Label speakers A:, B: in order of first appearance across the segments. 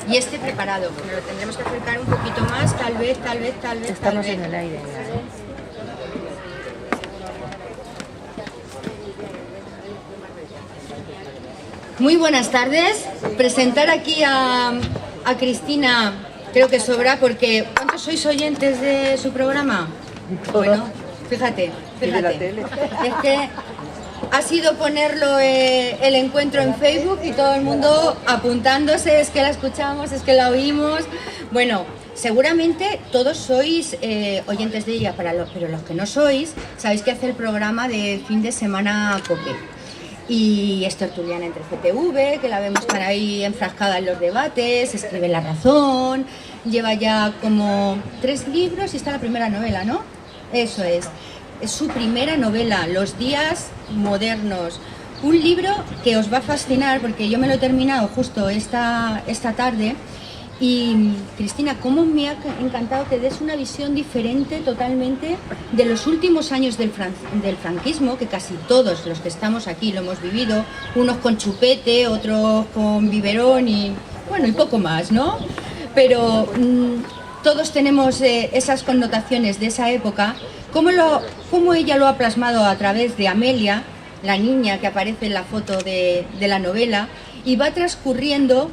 A: y este preparado. Nos lo tendremos que acercar un poquito más, tal vez.
B: Estamos en el aire ya, ¿eh?
A: Muy buenas tardes. Presentar aquí a Cristina creo que sobra porque ¿cuántos sois oyentes de su programa? Bueno, fíjate. Es que ha sido ponerlo el encuentro en Facebook y todo el mundo apuntándose, es que la escuchamos, es que la oímos. Bueno, seguramente todos sois oyentes de ella, pero los que no sois, sabéis que hace el programa de fin de semana COPE. Y es tertuliana entre CTV, que la vemos estar ahí enfrascada en los debates, escribe La Razón, lleva ya como 3 libros y está la primera novela, ¿no? Eso es su primera novela, Los días modernos. Un libro que os va a fascinar porque yo me lo he terminado justo esta tarde. Y Cristina, cómo me ha encantado que des una visión diferente totalmente de los últimos años del franquismo, que casi todos los que estamos aquí lo hemos vivido, unos con chupete, otros con biberón y bueno, y poco más, ¿no? Pero todos tenemos esas connotaciones de esa época. ¿Cómo ella lo ha plasmado a través de Amelia, la niña que aparece en la foto de la novela, y va transcurriendo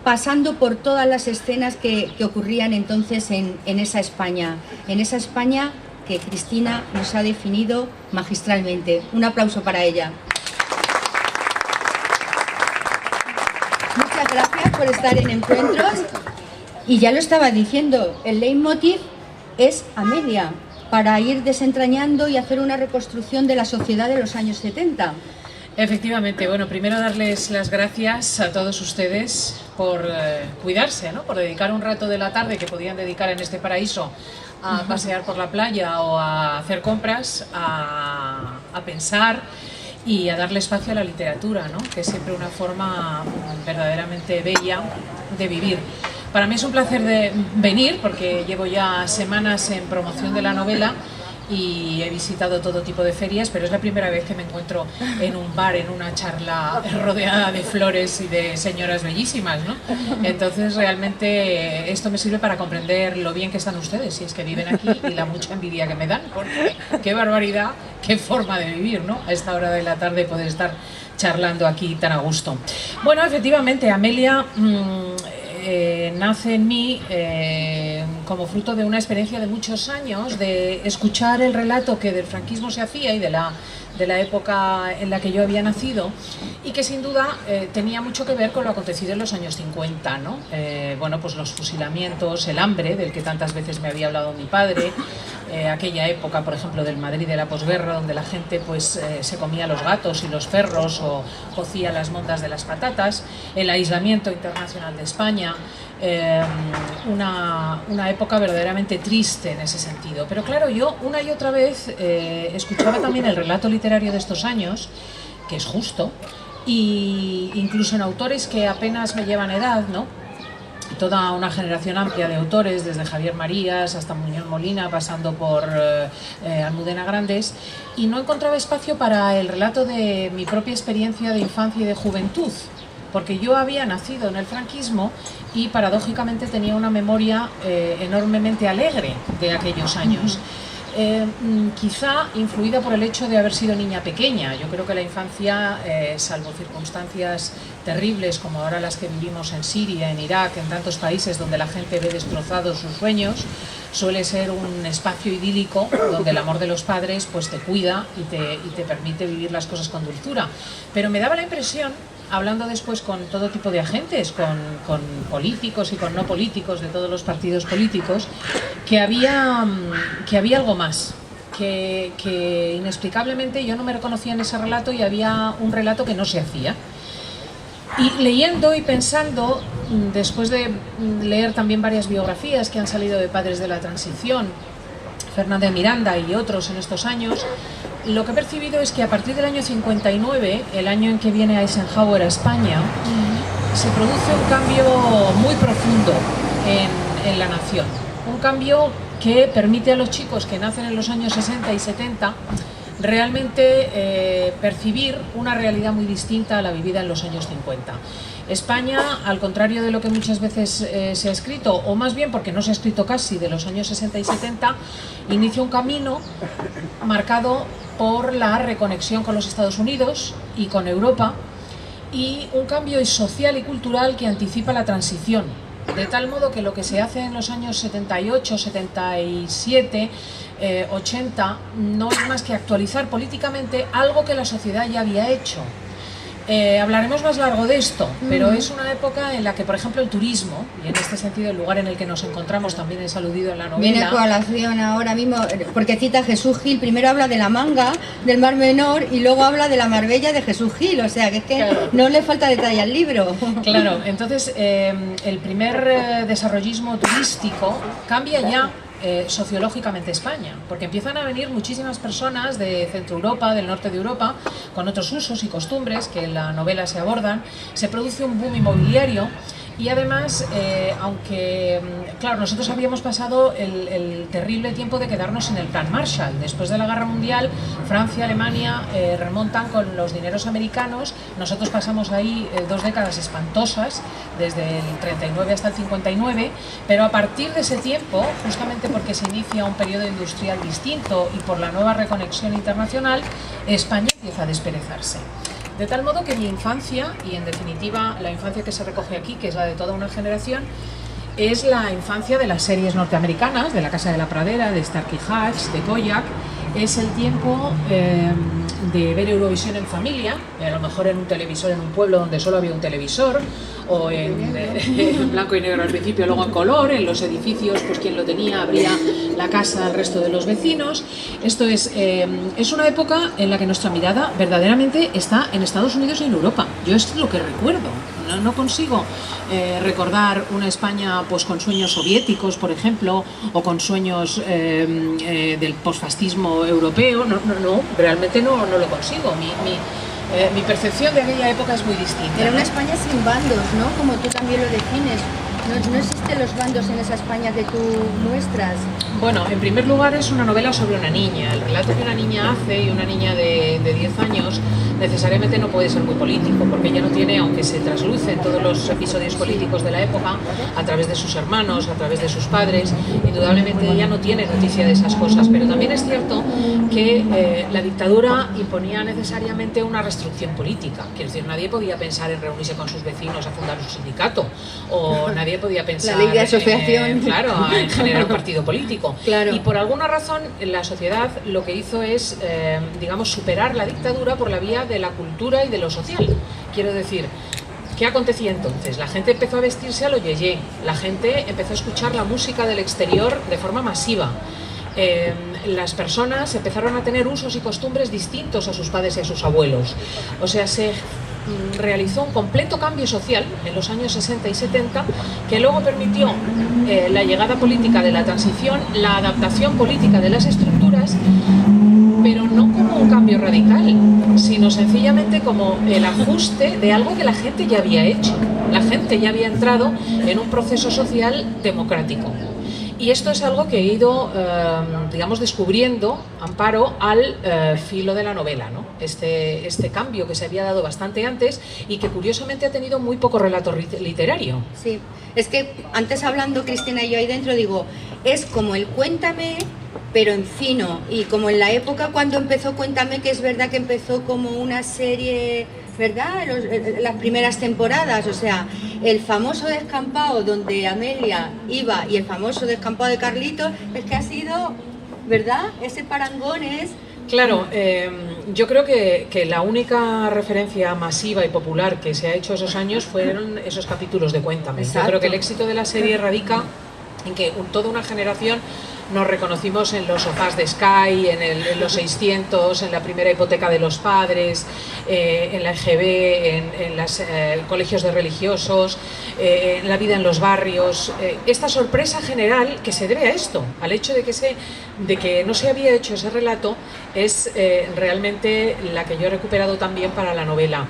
A: pasando por todas las escenas que ocurrían entonces en esa España que Cristina nos ha definido magistralmente. Un aplauso para ella. Muchas gracias por estar en Encuentros. Y ya lo estaba diciendo, el leitmotiv es Amelia, para ir desentrañando y hacer una reconstrucción de la sociedad de los años 70.
C: Efectivamente, bueno, primero darles las gracias a todos ustedes por cuidarse, ¿no? Por dedicar un rato de la tarde que podían dedicar en este paraíso a pasear por la playa o a hacer compras, a pensar y a darle espacio a la literatura, ¿no? Que es siempre una forma verdaderamente bella de vivir. Para mí es un placer de venir porque llevo ya semanas en promoción de la novela y he visitado todo tipo de ferias, pero es la primera vez que me encuentro en un bar, en una charla rodeada de flores y de señoras bellísimas, ¿no? Entonces realmente esto me sirve para comprender lo bien que están ustedes, si es que viven aquí, y la mucha envidia que me dan, porque qué barbaridad, qué forma de vivir, ¿no? A esta hora de la tarde poder estar charlando aquí tan a gusto. Bueno, efectivamente, Amelia nace en mí como fruto de una experiencia de muchos años de escuchar el relato que del franquismo se hacía y de la época en la que yo había nacido, y que sin duda tenía mucho que ver con lo acontecido en los años 50, ¿no? Bueno, pues los fusilamientos, el hambre del que tantas veces me había hablado mi padre, aquella época, por ejemplo, del Madrid de la posguerra, donde la gente pues se comía los gatos y los perros o cocía las mondas de las patatas, el aislamiento internacional de España, una época verdaderamente triste en ese sentido. Pero claro, yo una y otra vez escuchaba también el relato literario de estos años, que es justo, y incluso en autores que apenas me llevan edad, ¿no? Toda una generación amplia de autores, desde Javier Marías hasta Muñoz Molina, pasando por Almudena Grandes, y no encontraba espacio para el relato de mi propia experiencia de infancia y de juventud, porque yo había nacido en el franquismo y paradójicamente tenía una memoria enormemente alegre de aquellos años. Quizá influida por el hecho de haber sido niña pequeña. Yo creo que la infancia, salvo circunstancias terribles como ahora las que vivimos en Siria, en Irak, en tantos países donde la gente ve destrozados sus sueños, suele ser un espacio idílico donde el amor de los padres pues te cuida y te permite vivir las cosas con dulzura. Pero me daba la impresión, hablando después con todo tipo de agentes, con políticos y con no políticos de todos los partidos políticos, que había algo más, que inexplicablemente yo no me reconocía en ese relato y había un relato que no se hacía. Y leyendo y pensando, después de leer también varias biografías que han salido de padres de la transición, Fernández Miranda y otros en estos años, lo que he percibido es que a partir del año 59, el año en que viene Eisenhower a España, se produce un cambio muy profundo en la nación. Un cambio que permite a los chicos que nacen en los años 60 y 70 realmente percibir una realidad muy distinta a la vivida en los años 50. España, al contrario de lo que muchas veces se ha escrito, o más bien porque no se ha escrito casi, de los años 60 y 70, inicia un camino marcado por la reconexión con los Estados Unidos y con Europa, y un cambio social y cultural que anticipa la transición, de tal modo que lo que se hace en los años 78, 77, 80 no es más que actualizar políticamente algo que la sociedad ya había hecho. Hablaremos más largo de esto, pero es una época en la que, por ejemplo, el turismo, y en este sentido el lugar en el que nos encontramos también es aludido en la novela.
A: Viene a colación ahora mismo, porque cita a Jesús Gil, primero habla de la Manga, del Mar Menor, y luego habla de la Marbella de Jesús Gil, o sea que es que claro, no le falta detalle al libro.
C: Claro, entonces el primer desarrollismo turístico cambia ya sociológicamente España, porque empiezan a venir muchísimas personas de Centro Europa, del norte de Europa, con otros usos y costumbres que en la novela se abordan, se produce un boom inmobiliario. Y además, aunque, claro, nosotros habíamos pasado el terrible tiempo de quedarnos sin el Plan Marshall. Después de la Guerra Mundial, Francia, Alemania remontan con los dineros americanos. Nosotros pasamos ahí 2 décadas espantosas, desde el 39 hasta el 59, pero a partir de ese tiempo, justamente porque se inicia un periodo industrial distinto y por la nueva reconexión internacional, España empieza a desperezarse. De tal modo que mi infancia, y en definitiva la infancia que se recoge aquí, que es la de toda una generación, es la infancia de las series norteamericanas, de La Casa de la Pradera, de Starkey Hatch, de Kojak. Es el tiempo de ver Eurovisión en familia, a lo mejor en un televisor en un pueblo donde solo había un televisor, o en blanco y negro al principio, luego en color, en los edificios, pues quien lo tenía abría la casa al resto de los vecinos. Esto es una época en la que nuestra mirada verdaderamente está en Estados Unidos y en Europa. Yo es lo que recuerdo, no consigo recordar una España pues con sueños soviéticos, por ejemplo, o con sueños del posfascismo europeo. No, realmente no lo consigo. Mi percepción de aquella época es muy distinta.
A: Era una España sin bandos, ¿no? Como tú también lo defines. No existen los bandos en esa España que tú muestras.
C: Bueno, en primer lugar es una novela sobre una niña. El relato que una niña hace, y una niña de 10 años, necesariamente no puede ser muy político, porque ella no tiene, aunque se trasluce en todos los episodios políticos de la época, a través de sus hermanos, a través de sus padres, indudablemente ella no tiene noticia de esas cosas. Pero también es cierto que la dictadura imponía necesariamente una restricción política. Quiero decir, nadie podía pensar en reunirse con sus vecinos a fundar un sindicato, o nadie podía pensar
A: la ley de asociación,
C: claro, en generar un partido político.
A: Claro.
C: Y por alguna razón la sociedad lo que hizo es, digamos, superar la dictadura por la vía de la cultura y de lo social. Quiero decir, ¿qué acontecía entonces? La gente empezó a vestirse a lo yeye, la gente empezó a escuchar la música del exterior de forma masiva. Las personas empezaron a tener usos y costumbres distintos a sus padres y a sus abuelos. O sea, se realizó un completo cambio social en los años 60 y 70 que luego permitió la llegada política de la transición, la adaptación política de las estructuras, pero no como un cambio radical, sino sencillamente como el ajuste de algo que la gente ya había hecho. La gente ya había entrado en un proceso social democrático. Y esto es algo que he ido, digamos, descubriendo, Amparo, al filo de la novela, ¿no? Este cambio que se había dado bastante antes y que curiosamente ha tenido muy poco relato literario.
A: Sí, es que antes hablando Cristina y yo ahí dentro digo, es como el Cuéntame, pero en fino, y como en la época cuando empezó Cuéntame, que es verdad que empezó como una serie, ¿verdad? Las primeras temporadas, o sea, el famoso descampado donde Amelia iba y el famoso descampado de Carlitos, es que ha sido, ¿verdad? Ese parangón es...
C: Claro, yo creo que la única referencia masiva y popular que se ha hecho esos años fueron esos capítulos de Cuéntame. Exacto. Yo creo que el éxito de la serie radica en que toda una generación nos reconocimos en los sofás de Sky, en los 600, en la primera hipoteca de los padres, en la EGB, en los colegios de religiosos, en la vida en los barrios. Esta sorpresa general que se debe a esto, al hecho de que no se había hecho ese relato, es realmente la que yo he recuperado también para la novela.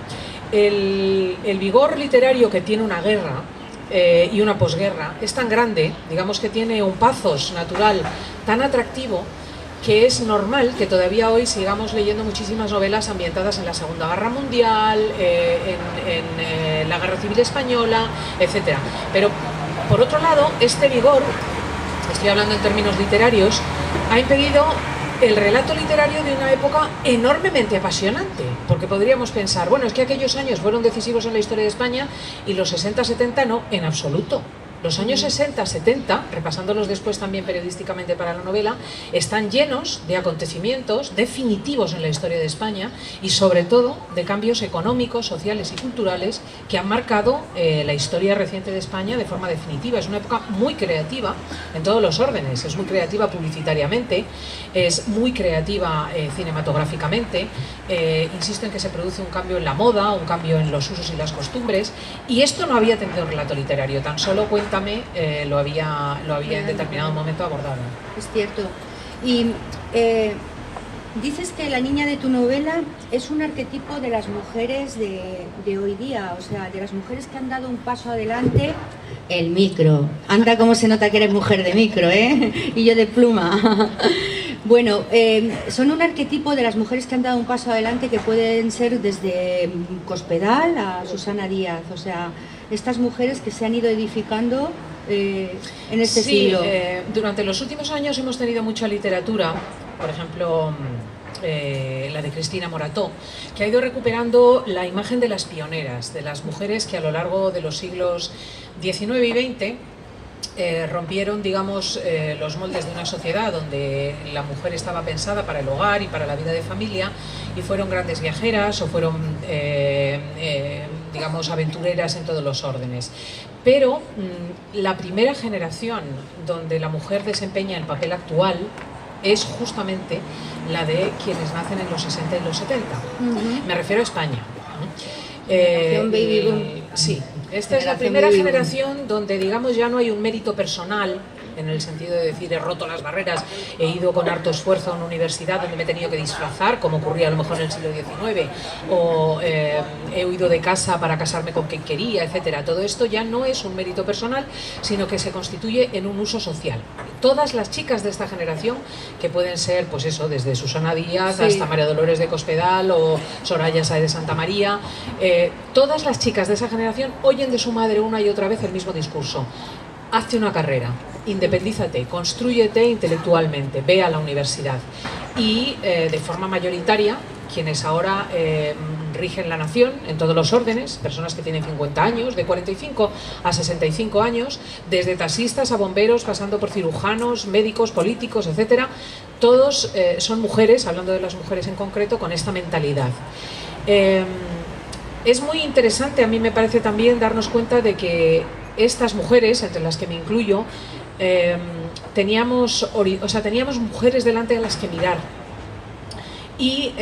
C: El vigor literario que tiene una guerra y una posguerra es tan grande, digamos que tiene un pathos natural tan atractivo, que es normal que todavía hoy sigamos leyendo muchísimas novelas ambientadas en la Segunda Guerra Mundial, en la Guerra Civil Española, etc. Pero, por otro lado, este vigor, estoy hablando en términos literarios, ha impedido el relato literario de una época enormemente apasionante, porque podríamos pensar, bueno, es que aquellos años fueron decisivos en la historia de España y los 60-70 no, en absoluto. Los años 60-70, repasándolos después también periodísticamente para la novela, están llenos de acontecimientos definitivos en la historia de España y sobre todo de cambios económicos, sociales y culturales que han marcado la historia reciente de España de forma definitiva. Es una época muy creativa en todos los órdenes, es muy creativa publicitariamente, es muy creativa cinematográficamente, insisto en que se produce un cambio en la moda, un cambio en los usos y las costumbres, y esto no había tenido un relato literario, tan solo lo había en determinado momento abordado.
A: Es cierto. Y dices que la niña de tu novela es un arquetipo de las mujeres de hoy día, o sea, de las mujeres que han dado un paso adelante. El micro. Anda, cómo se nota que eres mujer de micro, ¿eh? Y yo de pluma. Bueno, son un arquetipo de las mujeres que han dado un paso adelante, que pueden ser desde Cospedal a Susana Díaz, o sea, estas mujeres que se han ido edificando en este siglo.
C: Durante los últimos años hemos tenido mucha literatura, por ejemplo, la de Cristina Morató, que ha ido recuperando la imagen de las pioneras, de las mujeres que a lo largo de los siglos XIX y XX rompieron, digamos, los moldes de una sociedad donde la mujer estaba pensada para el hogar y para la vida de familia, y fueron grandes viajeras o fueron digamos, aventureras en todos los órdenes. Pero la primera generación donde la mujer desempeña el papel actual es justamente la de quienes nacen en los 60 y los 70. Me refiero a España.
A: Baby boom.
C: Sí, esta es la primera generación donde, digamos, ya no hay un mérito personal, en el sentido de decir, he roto las barreras, he ido con harto esfuerzo a una universidad donde me he tenido que disfrazar, como ocurría a lo mejor en el siglo XIX, o he huido de casa para casarme con quien quería, etcétera. Todo esto ya no es un mérito personal, sino que se constituye en un uso social. Todas las chicas de esta generación, que pueden ser, pues eso, desde Susana Díaz hasta María Dolores de Cospedal o Soraya Sáez de Santa María, todas las chicas de esa generación oyen de su madre una y otra vez el mismo discurso: hazte una carrera, independízate, constrúyete intelectualmente, ve a la universidad. Y de forma mayoritaria, quienes ahora rigen la nación en todos los órdenes, personas que tienen 50 años, de 45 a 65 años, desde taxistas a bomberos, pasando por cirujanos, médicos, políticos, etcétera, todos son mujeres, hablando de las mujeres en concreto, con esta mentalidad. Es muy interesante, a mí me parece también, darnos cuenta de que estas mujeres, entre las que me incluyo, teníamos mujeres delante de las que mirar. Y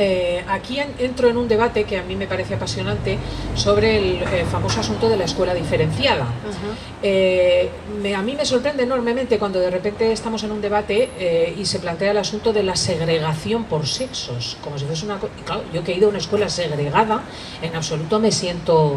C: aquí entro en un debate que a mí me parece apasionante sobre el famoso asunto de la escuela diferenciada. A mí me sorprende enormemente cuando de repente estamos en un debate y se plantea el asunto de la segregación por sexos, como si fuese una cosa. Claro, yo que he ido a una escuela segregada, en absoluto me siento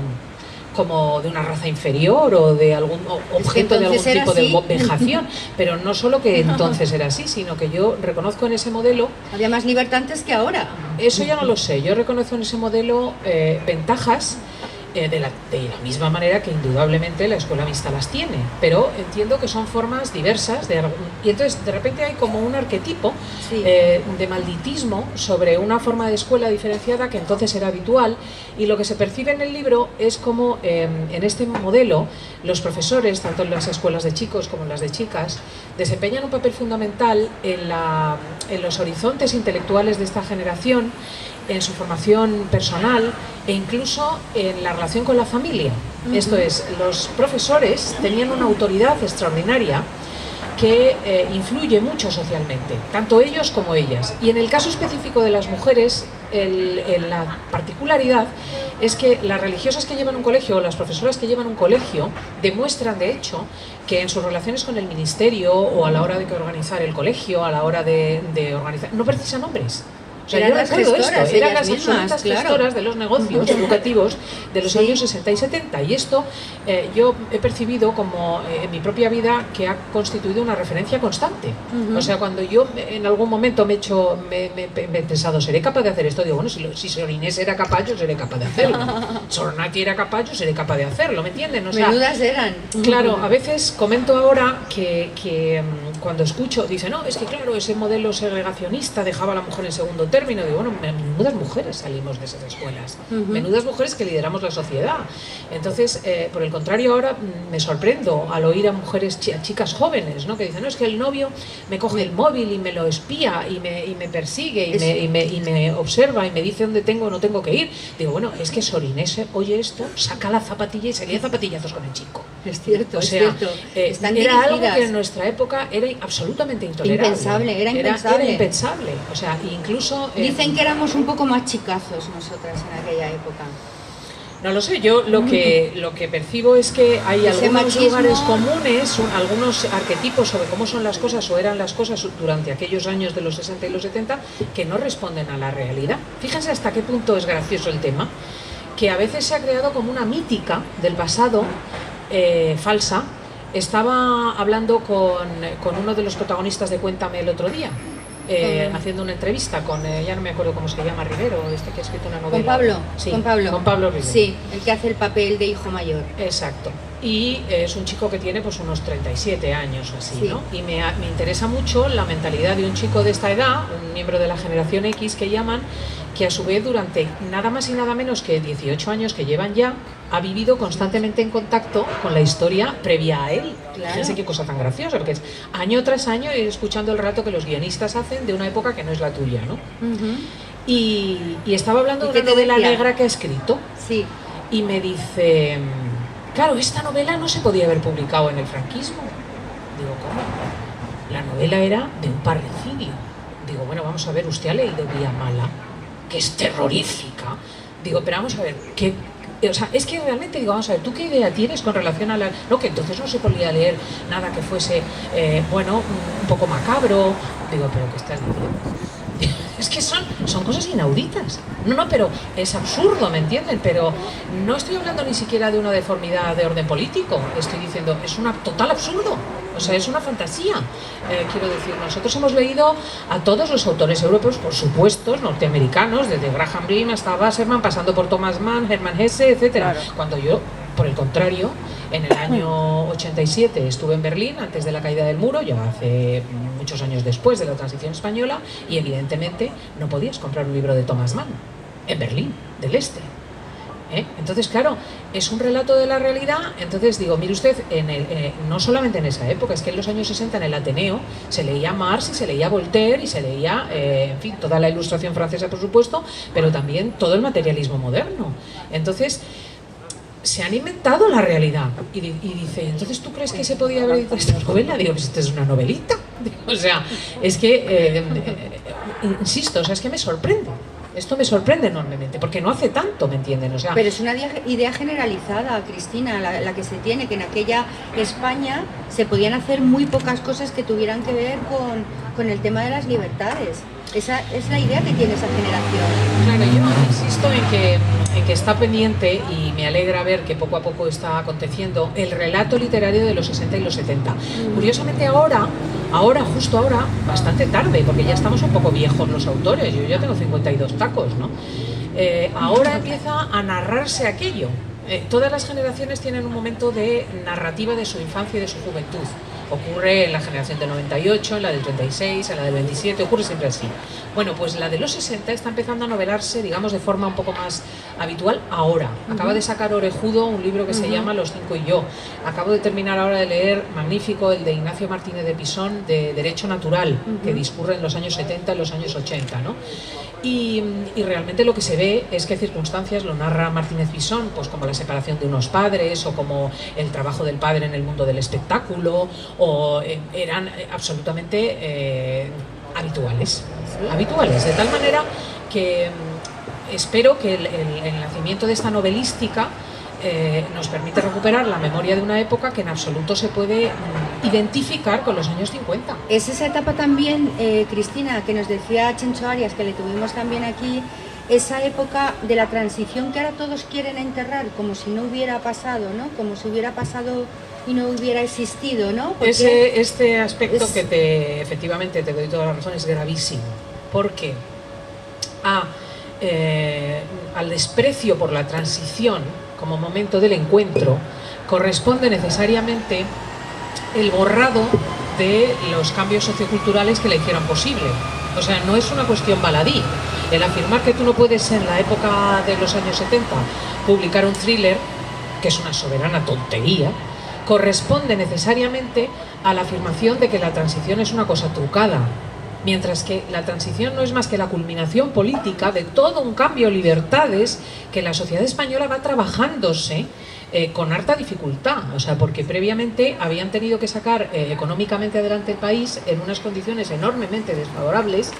C: como de una raza inferior o de algún objeto de algún tipo de vejación, pero no solo que entonces era así, sino que yo reconozco en ese modelo...
A: Había más libertad antes que ahora.
C: Eso ya no lo sé, yo reconozco en ese modelo ventajas de la misma manera que indudablemente la escuela mixta las tiene, pero entiendo que son formas diversas y entonces de repente hay como un arquetipo de malditismo sobre una forma de escuela diferenciada que entonces era habitual, y lo que se percibe en el libro es como en este modelo los profesores, tanto en las escuelas de chicos como en las de chicas, desempeñan un papel fundamental en los horizontes intelectuales de esta generación, en su formación personal e incluso en la relación con la familia. Esto es, los profesores tenían una autoridad extraordinaria que influye mucho socialmente, tanto ellos como ellas. Y en el caso específico de las mujeres, la particularidad es que las religiosas que llevan un colegio o las profesoras que llevan un colegio demuestran, de hecho, que en sus relaciones con el ministerio o a la hora de organizar el colegio, a la hora de organizar, no precisan hombres. O sea,
A: eran
C: yo
A: las
C: recuerdo
A: gestoras,
C: esto, eran
A: ellas
C: las
A: mismas,
C: absolutas
A: claro.
C: gestoras de los negocios educativos de los años 60 y 70. Y esto yo he percibido como en mi propia vida que ha constituido una referencia constante. O sea, cuando yo en algún momento me he pensado, ¿seré capaz de hacer esto? Digo, bueno, si Sor Inés era capaz, yo seré capaz de hacerlo. Sor Nati era capaz, yo seré capaz de hacerlo, ¿me entienden? O sea,
A: Menudas eran.
C: claro, a veces comento ahora que cuando escucho, dice, no, es que claro, ese modelo segregacionista dejaba a la mujer en segundo término. Digo, bueno, menudas mujeres salimos de esas escuelas, menudas mujeres que lideramos la sociedad. Entonces, por el contrario, ahora me sorprendo al oír a mujeres, a chicas jóvenes, ¿no? Que dicen, no, es que el novio me coge el móvil y me lo espía y me persigue y me observa y me dice dónde tengo o no tengo que ir. Digo, bueno, es que Sor Inés oye esto, saca la zapatilla y se lía zapatillazos con el chico.
A: Es cierto,
C: O sea,
A: es cierto. Están
C: era algo
A: dirigidas.
C: que en nuestra época era absolutamente intolerable.
A: Impensable, era impensable.
C: Era impensable. O sea, incluso...
A: Dicen que éramos un poco más chicazos nosotras en aquella época.
C: No lo sé, yo lo que percibo es que hay
A: Ese
C: algunos
A: machismo...
C: lugares comunes, algunos arquetipos sobre cómo son las cosas o eran las cosas durante aquellos años de los 60 y los 70 que no responden a la realidad. Fíjense hasta qué punto es gracioso el tema, que a veces se ha creado como una mítica del pasado falsa. Estaba hablando con uno de los protagonistas de Cuéntame el otro día, haciendo una entrevista con, ya no me acuerdo cómo se llama, Rivero, que ha escrito una novela.
A: ¿Con Pablo?
C: Sí,
A: con Pablo
C: Rivero.
A: Sí, el que hace el papel de hijo mayor.
C: Exacto. Y es un chico que tiene pues unos 37 años o así,
A: Sí.
C: ¿no? Y me interesa mucho la mentalidad de un chico de esta edad, un miembro de la generación X que llaman, que a su vez durante nada más y nada menos que 18 años que llevan ya, ha vivido constantemente en contacto con la historia previa a él.
A: Claro.
C: Fíjense qué cosa tan graciosa, porque es año tras año ir escuchando el relato que los guionistas hacen de una época que no es la tuya, ¿no? Y estaba hablando
A: ¿Y
C: de
A: qué
C: una
A: te
C: novela
A: decía?
C: negra que ha escrito
A: Sí.
C: y me dice, claro, esta novela no se podía haber publicado en el franquismo. Digo, ¿cómo? La novela era de un parricidio. Digo, bueno, vamos a ver, ¿usted ha leído Vía Mala? Que es terrorífica. Digo, pero vamos a ver, ¿qué? O sea, es que realmente digo, vamos a ver, ¿tú qué idea tienes con relación a la...? No, que entonces no se podía leer nada que fuese, bueno, un poco macabro. Digo, ¿pero qué estás diciendo? Es que son cosas inauditas. No, pero es absurdo, ¿me entienden? Pero no estoy hablando ni siquiera de una deformidad de orden político. Estoy diciendo, es un total absurdo. O sea, es una fantasía. Quiero decir, nosotros hemos leído a todos los autores europeos, por supuesto, norteamericanos, desde Graham Greene hasta Wasserman, pasando por Thomas Mann, Hermann Hesse, etcétera.
A: Claro.
C: Cuando yo, por el contrario, en el año 87 estuve en Berlín, antes de la caída del muro, ya hace muchos años después de la transición española, y evidentemente no podías comprar un libro de Thomas Mann en Berlín, del Este. Entonces, claro, es un relato de la realidad. Entonces digo, mire usted, no solamente en esa época, es que en los años 60 en el Ateneo se leía Marx y se leía Voltaire y se leía, en fin, toda la ilustración francesa, por supuesto, pero también todo el materialismo moderno. Entonces, se han inventado la realidad. Y dice, entonces, ¿tú crees que se podía haber editado esta novela? Digo, pues esta es una novelita. O sea, es que, insisto, o sea, es que me sorprende. Esto me sorprende enormemente, porque no hace tanto, ¿me entienden? O sea,
A: Pero es una idea generalizada, Cristina, la que se tiene, que en aquella España se podían hacer muy pocas cosas que tuvieran que ver con el tema de las libertades. Esa es la idea que tiene esa generación.
C: claro, yo insisto en que está pendiente, y me alegra ver que poco a poco está aconteciendo, el relato literario de los 60 y los 70. Curiosamente justo ahora, bastante tarde, porque ya estamos un poco viejos los autores, yo ya tengo 52 tacos, ¿no? Ahora empieza a narrarse aquello. Todas las generaciones tienen un momento de narrativa de su infancia y de su juventud. Ocurre en la generación del 98, en la del 36, en la del 27, ocurre siempre así. Bueno, pues la de los 60 está empezando a novelarse, digamos, de forma un poco más habitual ahora. Acaba de sacar Orejudo un libro que se llama Los cinco y yo. Acabo de terminar ahora de leer, magnífico, el de Ignacio Martínez de Pisón, de Derecho Natural, que discurre en los años 70 y los años 80, ¿no? Y realmente lo que se ve es que circunstancias lo narra Martínez Pisón, pues como la separación de unos padres, o como el trabajo del padre en el mundo del espectáculo, o eran absolutamente habituales, de tal manera que espero que el nacimiento de esta novelística nos permite recuperar la memoria de una época que en absoluto se puede identificar con los años 50.
A: Es esa etapa también, Cristina, que nos decía Chencho Arias, que le tuvimos también aquí, esa época de la transición que ahora todos quieren enterrar como si no hubiera pasado, ¿no? Como si hubiera pasado y no hubiera existido, ¿no? Porque
C: este aspecto efectivamente te doy toda la razón, es gravísimo, porque al desprecio por la transición como momento del encuentro corresponde necesariamente el borrado de los cambios socioculturales que la hicieron posible. O sea, no es una cuestión baladí. El afirmar que tú no puedes en la época de los años 70 publicar un thriller, que es una soberana tontería, corresponde necesariamente a la afirmación de que la transición es una cosa trucada, mientras que la transición no es más que la culminación política de todo un cambio de libertades que la sociedad española va trabajándose con harta dificultad, o sea, porque previamente habían tenido que sacar económicamente adelante el país en unas condiciones enormemente desfavorables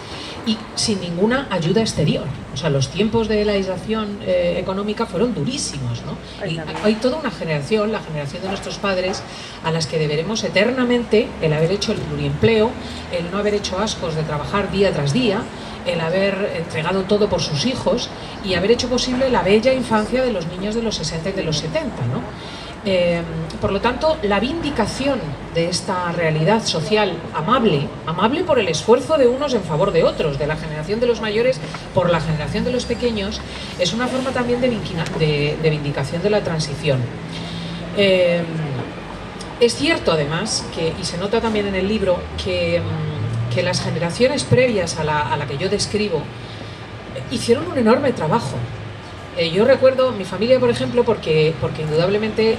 C: y sin ninguna ayuda exterior. O sea, los tiempos de la aislación económica fueron durísimos, ¿no? Y hay toda una generación, la generación de nuestros padres, a las que deberemos eternamente el haber hecho el pluriempleo, el no haber hecho ascos de trabajar día tras día, el haber entregado todo por sus hijos y haber hecho posible la bella infancia de los niños de los 60 y de los 70, ¿no? Por lo tanto, la vindicación de esta realidad social amable por el esfuerzo de unos en favor de otros, de la generación de los mayores por la generación de los pequeños, es una forma también de vindicación de la transición. Es cierto, además, y se nota también en el libro, que las generaciones previas a la que yo describo hicieron un enorme trabajo. Yo recuerdo mi familia, por ejemplo, porque indudablemente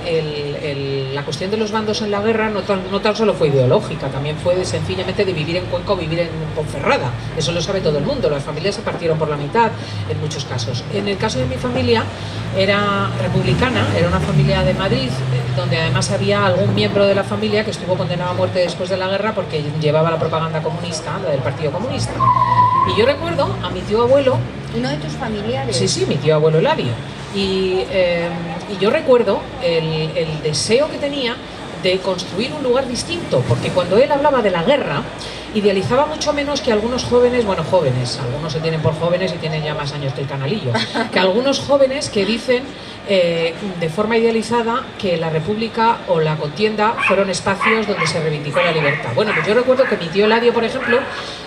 C: la cuestión de los bandos en la guerra no tan solo fue ideológica, también fue sencillamente de vivir en Cuenca o vivir en Ponferrada. Eso lo sabe todo el mundo, las familias se partieron por la mitad en muchos casos. En el caso de mi familia era republicana, era una familia de Madrid, donde además había algún miembro de la familia que estuvo condenado a muerte después de la guerra porque llevaba la propaganda comunista, la del Partido Comunista. Y yo recuerdo a mi tío abuelo...
A: ¿Uno de tus familiares?
C: Sí, mi tío abuelo Eladio. Y yo recuerdo el deseo que tenía de construir un lugar distinto, porque cuando él hablaba de la guerra, idealizaba mucho menos que algunos jóvenes, algunos se tienen por jóvenes y tienen ya más años que el canalillo, que algunos jóvenes que dicen de forma idealizada que la República o la contienda fueron espacios donde se reivindicó la libertad. Bueno, pues yo recuerdo que mi tío Eladio, por ejemplo,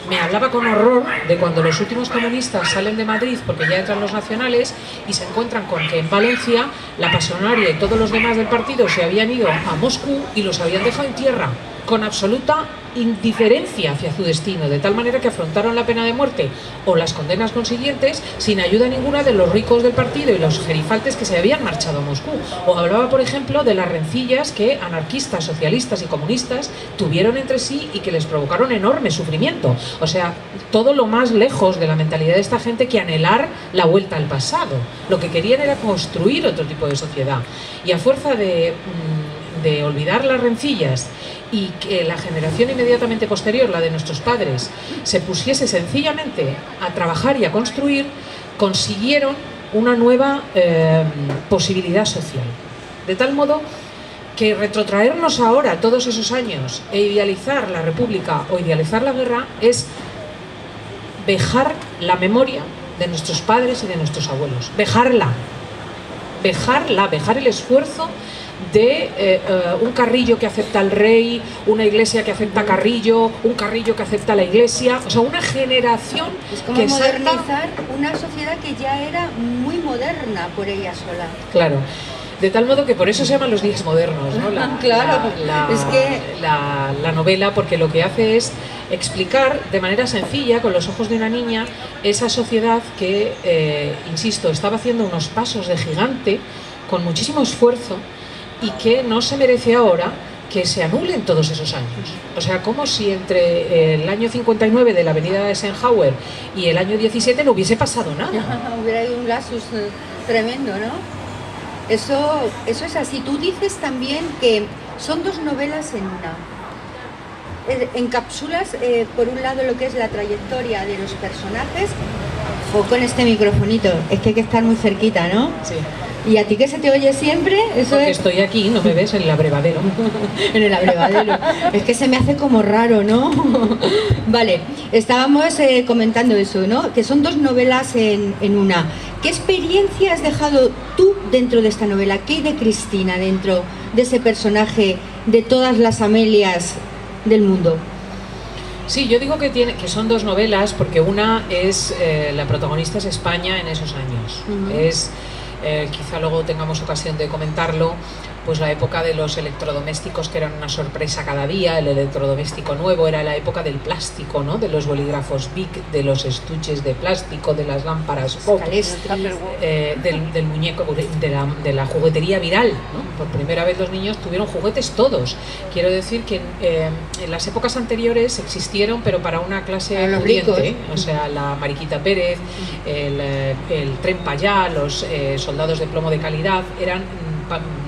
C: me hablaba con horror de cuando los últimos comunistas salen de Madrid porque ya entran los nacionales y se encuentran con que en Valencia la Pasionaria y todos los demás del partido se habían ido a Moscú y los habían dejado en tierra con absoluta indiferencia hacia su destino, de tal manera que afrontaron la pena de muerte o las condenas consiguientes sin ayuda ninguna de los ricos del partido y los gerifaltes que se habían marchado a Moscú. O hablaba, por ejemplo, de las rencillas que anarquistas, socialistas y comunistas tuvieron entre sí y que les provocaron enorme sufrimiento. O sea, todo lo más lejos de la mentalidad de esta gente que anhelar la vuelta al pasado. Lo que querían era construir otro tipo de sociedad. Y a fuerza de olvidar las rencillas y que la generación inmediatamente posterior, la de nuestros padres, se pusiese sencillamente a trabajar y a construir, consiguieron una nueva posibilidad social. De tal modo que retrotraernos ahora todos esos años e idealizar la República o idealizar la guerra es vejar la memoria de nuestros padres y de nuestros abuelos. Vejar el esfuerzo de un Carrillo que acepta al rey, una iglesia que acepta a Carrillo, un Carrillo que acepta a la iglesia, o sea, una generación
A: es como
C: que
A: modernizar una sociedad que ya era muy moderna por ella sola.
C: Claro. De tal modo que por eso se llaman los días modernos, ¿no? La novela, porque lo que hace es explicar de manera sencilla, con los ojos de una niña, esa sociedad que, insisto, estaba haciendo unos pasos de gigante con muchísimo esfuerzo y que no se merece ahora que se anulen todos esos años. O sea, como si entre el año 59 de la avenida Eisenhower y el año 17 no hubiese pasado nada.
A: Hubiera habido un lapsus tremendo, ¿no? Eso es así. Tú dices también que son dos novelas en una. Encapsulas, por un lado, lo que es la trayectoria de los personajes. O con este microfonito, es que hay que estar muy cerquita, ¿no?
C: Sí.
A: ¿Y a ti que se te oye siempre? Eso
C: Porque
A: es...
C: estoy aquí, no me ves en el abrevadero.
A: En el abrevadero. Es que se me hace como raro, ¿no? Vale, estábamos comentando eso, ¿no? Que son 2 novelas en una. ¿Qué experiencia has dejado tú dentro de esta novela? ¿Qué hay de Cristina dentro de ese personaje, de todas las Amelias del mundo?
C: Sí, yo digo que son 2 novelas porque una es, la protagonista es España en esos años. Es, quizá luego tengamos ocasión de comentarlo, pues la época de los electrodomésticos que eran una sorpresa cada día. El electrodoméstico nuevo era la época del plástico, ¿no? De los bolígrafos Bic, de los estuches de plástico, de las lámparas pop, del muñeco, de la juguetería viral, ¿no? Por primera vez los niños tuvieron juguetes todos. Quiero decir que en las épocas anteriores existieron, pero para una clase corriente, o sea, la Mariquita Pérez, el Tren Payá, los soldados de plomo de calidad, eran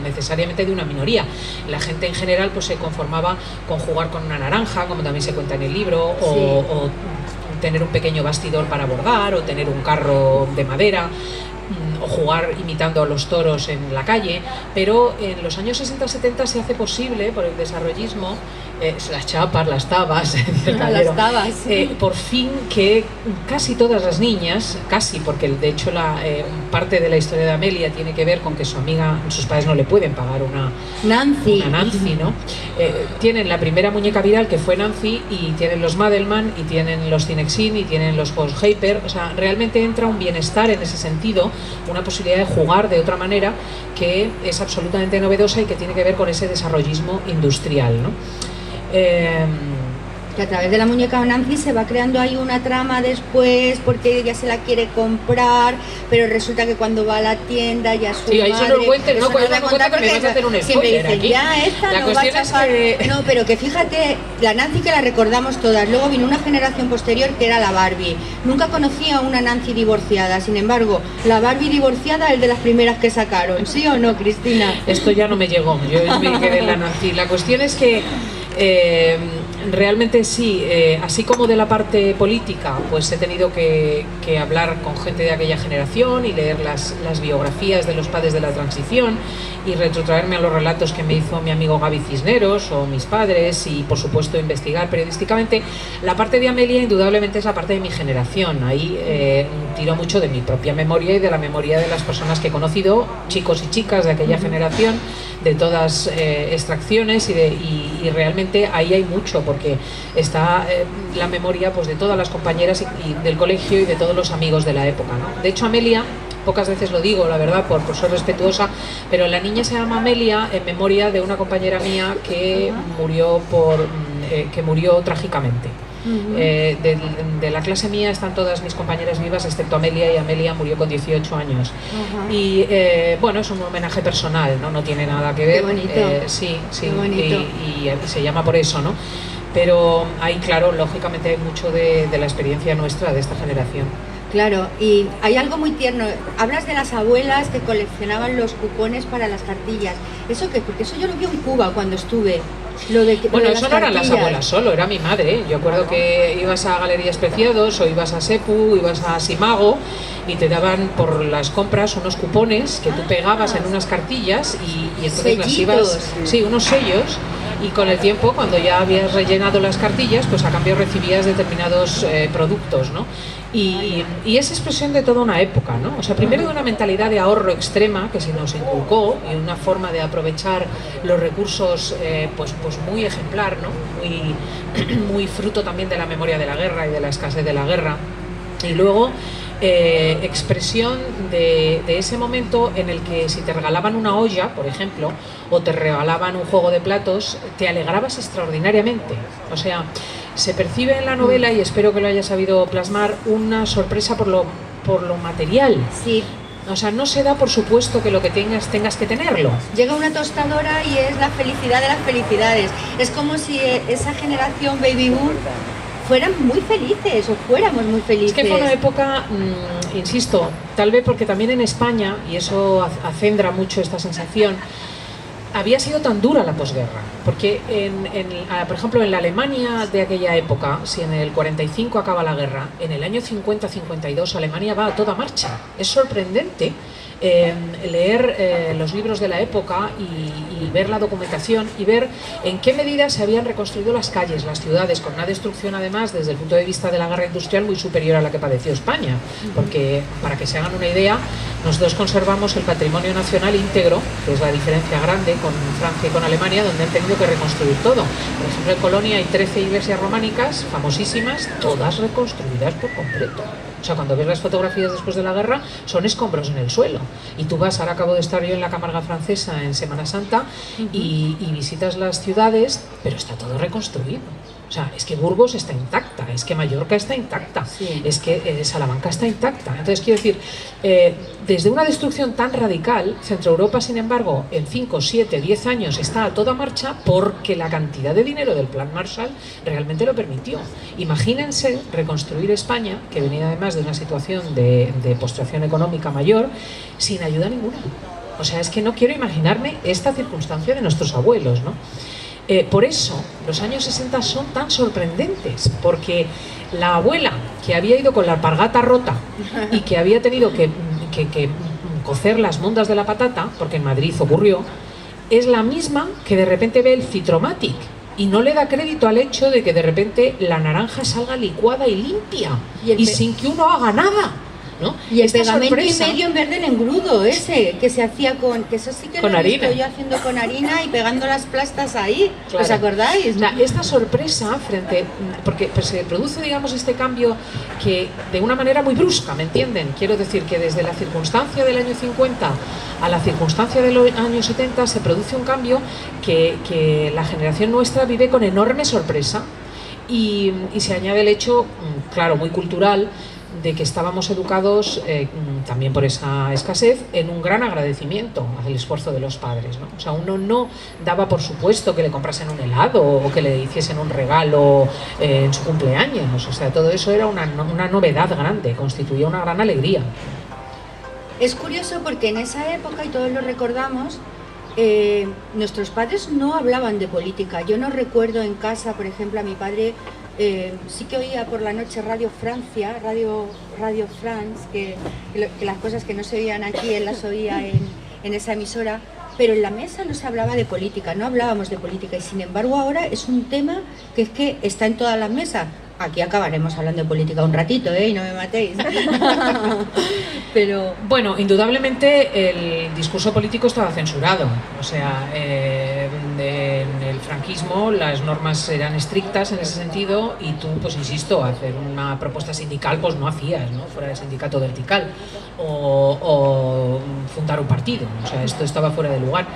C: necesariamente de una minoría. La gente en general pues se conformaba con jugar con una naranja, como también se cuenta en el libro, o tener un pequeño bastidor para bordar, o tener un carro de madera, o jugar imitando a los toros en la calle. Pero en los años 60-70 se hace posible, por el desarrollismo, las chapas, las tabas, por fin que casi todas las niñas, casi, porque de hecho parte de la historia de Amelia tiene que ver con que su amiga, sus padres no le pueden pagar una Nancy, ¿no? Tienen la primera muñeca viral, que fue Nancy, y tienen los Madelman, y tienen los Cinexin, y tienen los Post-Hyper. O sea, realmente entra un bienestar en ese sentido, una posibilidad de jugar de otra manera que es absolutamente novedosa y que tiene que ver con ese desarrollismo industrial, ¿no?
A: Que a través de la muñeca Nancy se va creando ahí una trama después, porque ella se la quiere comprar, pero resulta que cuando va a la tienda ya su
C: ahí
A: madre...
C: se lo cuentes, no puedes contar porque me vas a hacer un
A: siempre
C: spoiler
A: dice,
C: aquí.
A: ya esta
C: La
A: no va a
C: cuestión es
A: chafar.
C: que...
A: No, pero que fíjate, la Nancy que la recordamos todas, luego vino una generación posterior que era la Barbie. Nunca conocí a una Nancy divorciada, sin embargo, la Barbie divorciada es de las primeras que sacaron, ¿sí o no, Cristina?
C: Esto ya no me llegó, yo me quedé en la Nancy. La cuestión es que realmente sí, así como de la parte política, pues he tenido que hablar con gente de aquella generación y leer las biografías de los padres de la transición y retrotraerme a los relatos que me hizo mi amigo Gaby Cisneros o mis padres, y por supuesto investigar periodísticamente. La parte de Amelia indudablemente es la parte de mi generación. Ahí tiro mucho de mi propia memoria y de la memoria de las personas que he conocido, chicos y chicas de aquella generación, de todas extracciones, y realmente ahí hay mucho, porque está la memoria pues de todas las compañeras y del colegio y de todos los amigos de la época, ¿no? De hecho, Amelia, pocas veces lo digo, la verdad, por ser respetuosa, pero la niña se llama Amelia en memoria de una compañera mía que murió trágicamente. De la clase mía están todas mis compañeras vivas excepto Amelia, y Amelia murió con 18 años. Y bueno, es un homenaje personal, no tiene nada que ver.
A: Qué bonito.
C: Sí,
A: Qué bonito.
C: Y se llama por eso, ¿no? Pero ahí, claro, lógicamente hay mucho de la experiencia nuestra, de esta generación.
A: Claro, y hay algo muy tierno. Hablas de las abuelas que coleccionaban los cupones para las cartillas. ¿Eso qué? Porque eso yo lo vi en Cuba cuando estuve.
C: Bueno, eso no eran las abuelas solo, era mi madre. Yo acuerdo que ibas a Galerías Preciados o ibas a Sepu, ibas a Simago, y te daban por las compras unos cupones que tú pegabas en unas cartillas y entonces las ibas... Sí, unos sellos. Y con el tiempo, cuando ya habías rellenado las cartillas, pues a cambio recibías determinados productos, ¿no? Y es expresión de toda una época, ¿no? O sea, primero de una mentalidad de ahorro extrema que se nos inculcó, y una forma de aprovechar los recursos pues muy ejemplar, ¿no? Muy fruto también de la memoria de la guerra y de la escasez de la guerra. Y luego expresión de ese momento en el que si te regalaban una olla, por ejemplo, o te regalaban un juego de platos, te alegrabas extraordinariamente. O sea, se percibe en la novela, y espero que lo haya sabido plasmar, una sorpresa por lo material.
A: Sí.
C: O sea, no se da por supuesto que lo que tengas que tenerlo.
A: Llega una tostadora y es la felicidad de las felicidades. Es como si esa generación baby boom fueran muy felices, o fuéramos muy felices.
C: Es que fue una época, insisto, tal vez porque también en España, y eso acendra mucho esta sensación, había sido tan dura la posguerra, porque por ejemplo en la Alemania de aquella época, si en el 45 acaba la guerra, en el año 50-52 Alemania va a toda marcha. Es sorprendente leer los libros de la época y ver la documentación y ver en qué medida se habían reconstruido las calles, las ciudades, con una destrucción además desde el punto de vista de la guerra industrial muy superior a la que padeció España, porque para que se hagan una idea, nosotros conservamos el patrimonio nacional íntegro, que es la diferencia grande con Francia y con Alemania, donde han tenido que reconstruir todo. Por ejemplo, en Colonia hay 13 iglesias románicas famosísimas, todas reconstruidas por completo. O sea, cuando ves las fotografías después de la guerra, son escombros en el suelo. Y tú vas, ahora acabo de estar yo en la Camarga Francesa en Semana Santa, y visitas las ciudades, pero está todo reconstruido. O sea, es que Burgos está intacta, es que Mallorca está intacta, sí. Es que Salamanca está intacta. Entonces, quiero decir, desde una destrucción tan radical, Centro Europa, sin embargo, en 5, 7, 10 años está a toda marcha porque la cantidad de dinero del Plan Marshall realmente lo permitió. Imagínense reconstruir España, que venía además de una situación de postración económica mayor, sin ayuda ninguna. O sea, es que no quiero imaginarme esta circunstancia de nuestros abuelos, ¿no? Por eso los años 60 son tan sorprendentes, porque la abuela que había ido con la alpargata rota y que había tenido que cocer las mundas de la patata, porque en Madrid ocurrió, es la misma que de repente ve el Citromatic y no le da crédito al hecho de que de repente la naranja salga licuada y limpia y sin que uno haga nada, ¿no?
A: Y el pegamento sorpresa, y medio en verde el engrudo ese que se hacía que eso sí que
C: con
A: lo he
C: harina.
A: visto yo haciendo con harina y pegando las plastas ahí,
C: claro.
A: ¿Os acordáis?
C: O sea, esta sorpresa porque pues, se produce, digamos, este cambio que de una manera muy brusca, ¿me entienden? Quiero decir que desde la circunstancia del año 50 a la circunstancia de los años 70 se produce un cambio que la generación nuestra vive con enorme sorpresa y se añade el hecho, claro, muy cultural, de que estábamos educados también por esa escasez en un gran agradecimiento al esfuerzo de los padres, ¿no? O sea, uno no daba por supuesto que le comprasen un helado o que le hiciesen un regalo en su cumpleaños. O sea, todo eso era una novedad grande, constituía una gran alegría.
A: Es curioso porque en esa época, y todos lo recordamos, nuestros padres no hablaban de política. Yo no recuerdo en casa, por ejemplo, a mi padre sí que oía por la noche Radio Francia, Radio France, que las cosas que no se oían aquí él las oía en esa emisora, pero en la mesa no se hablaba de política, no hablábamos de política, y sin embargo ahora es un tema que es que está en todas las mesas. Aquí acabaremos hablando de política un ratito, y no me matéis. Pero
C: bueno, indudablemente el discurso político estaba censurado. O sea, en el franquismo las normas eran estrictas en ese sentido y tú, pues insisto, hacer una propuesta sindical pues no hacías, ¿no? Fuera del sindicato vertical o fundar un partido. O sea, esto estaba fuera de lugar.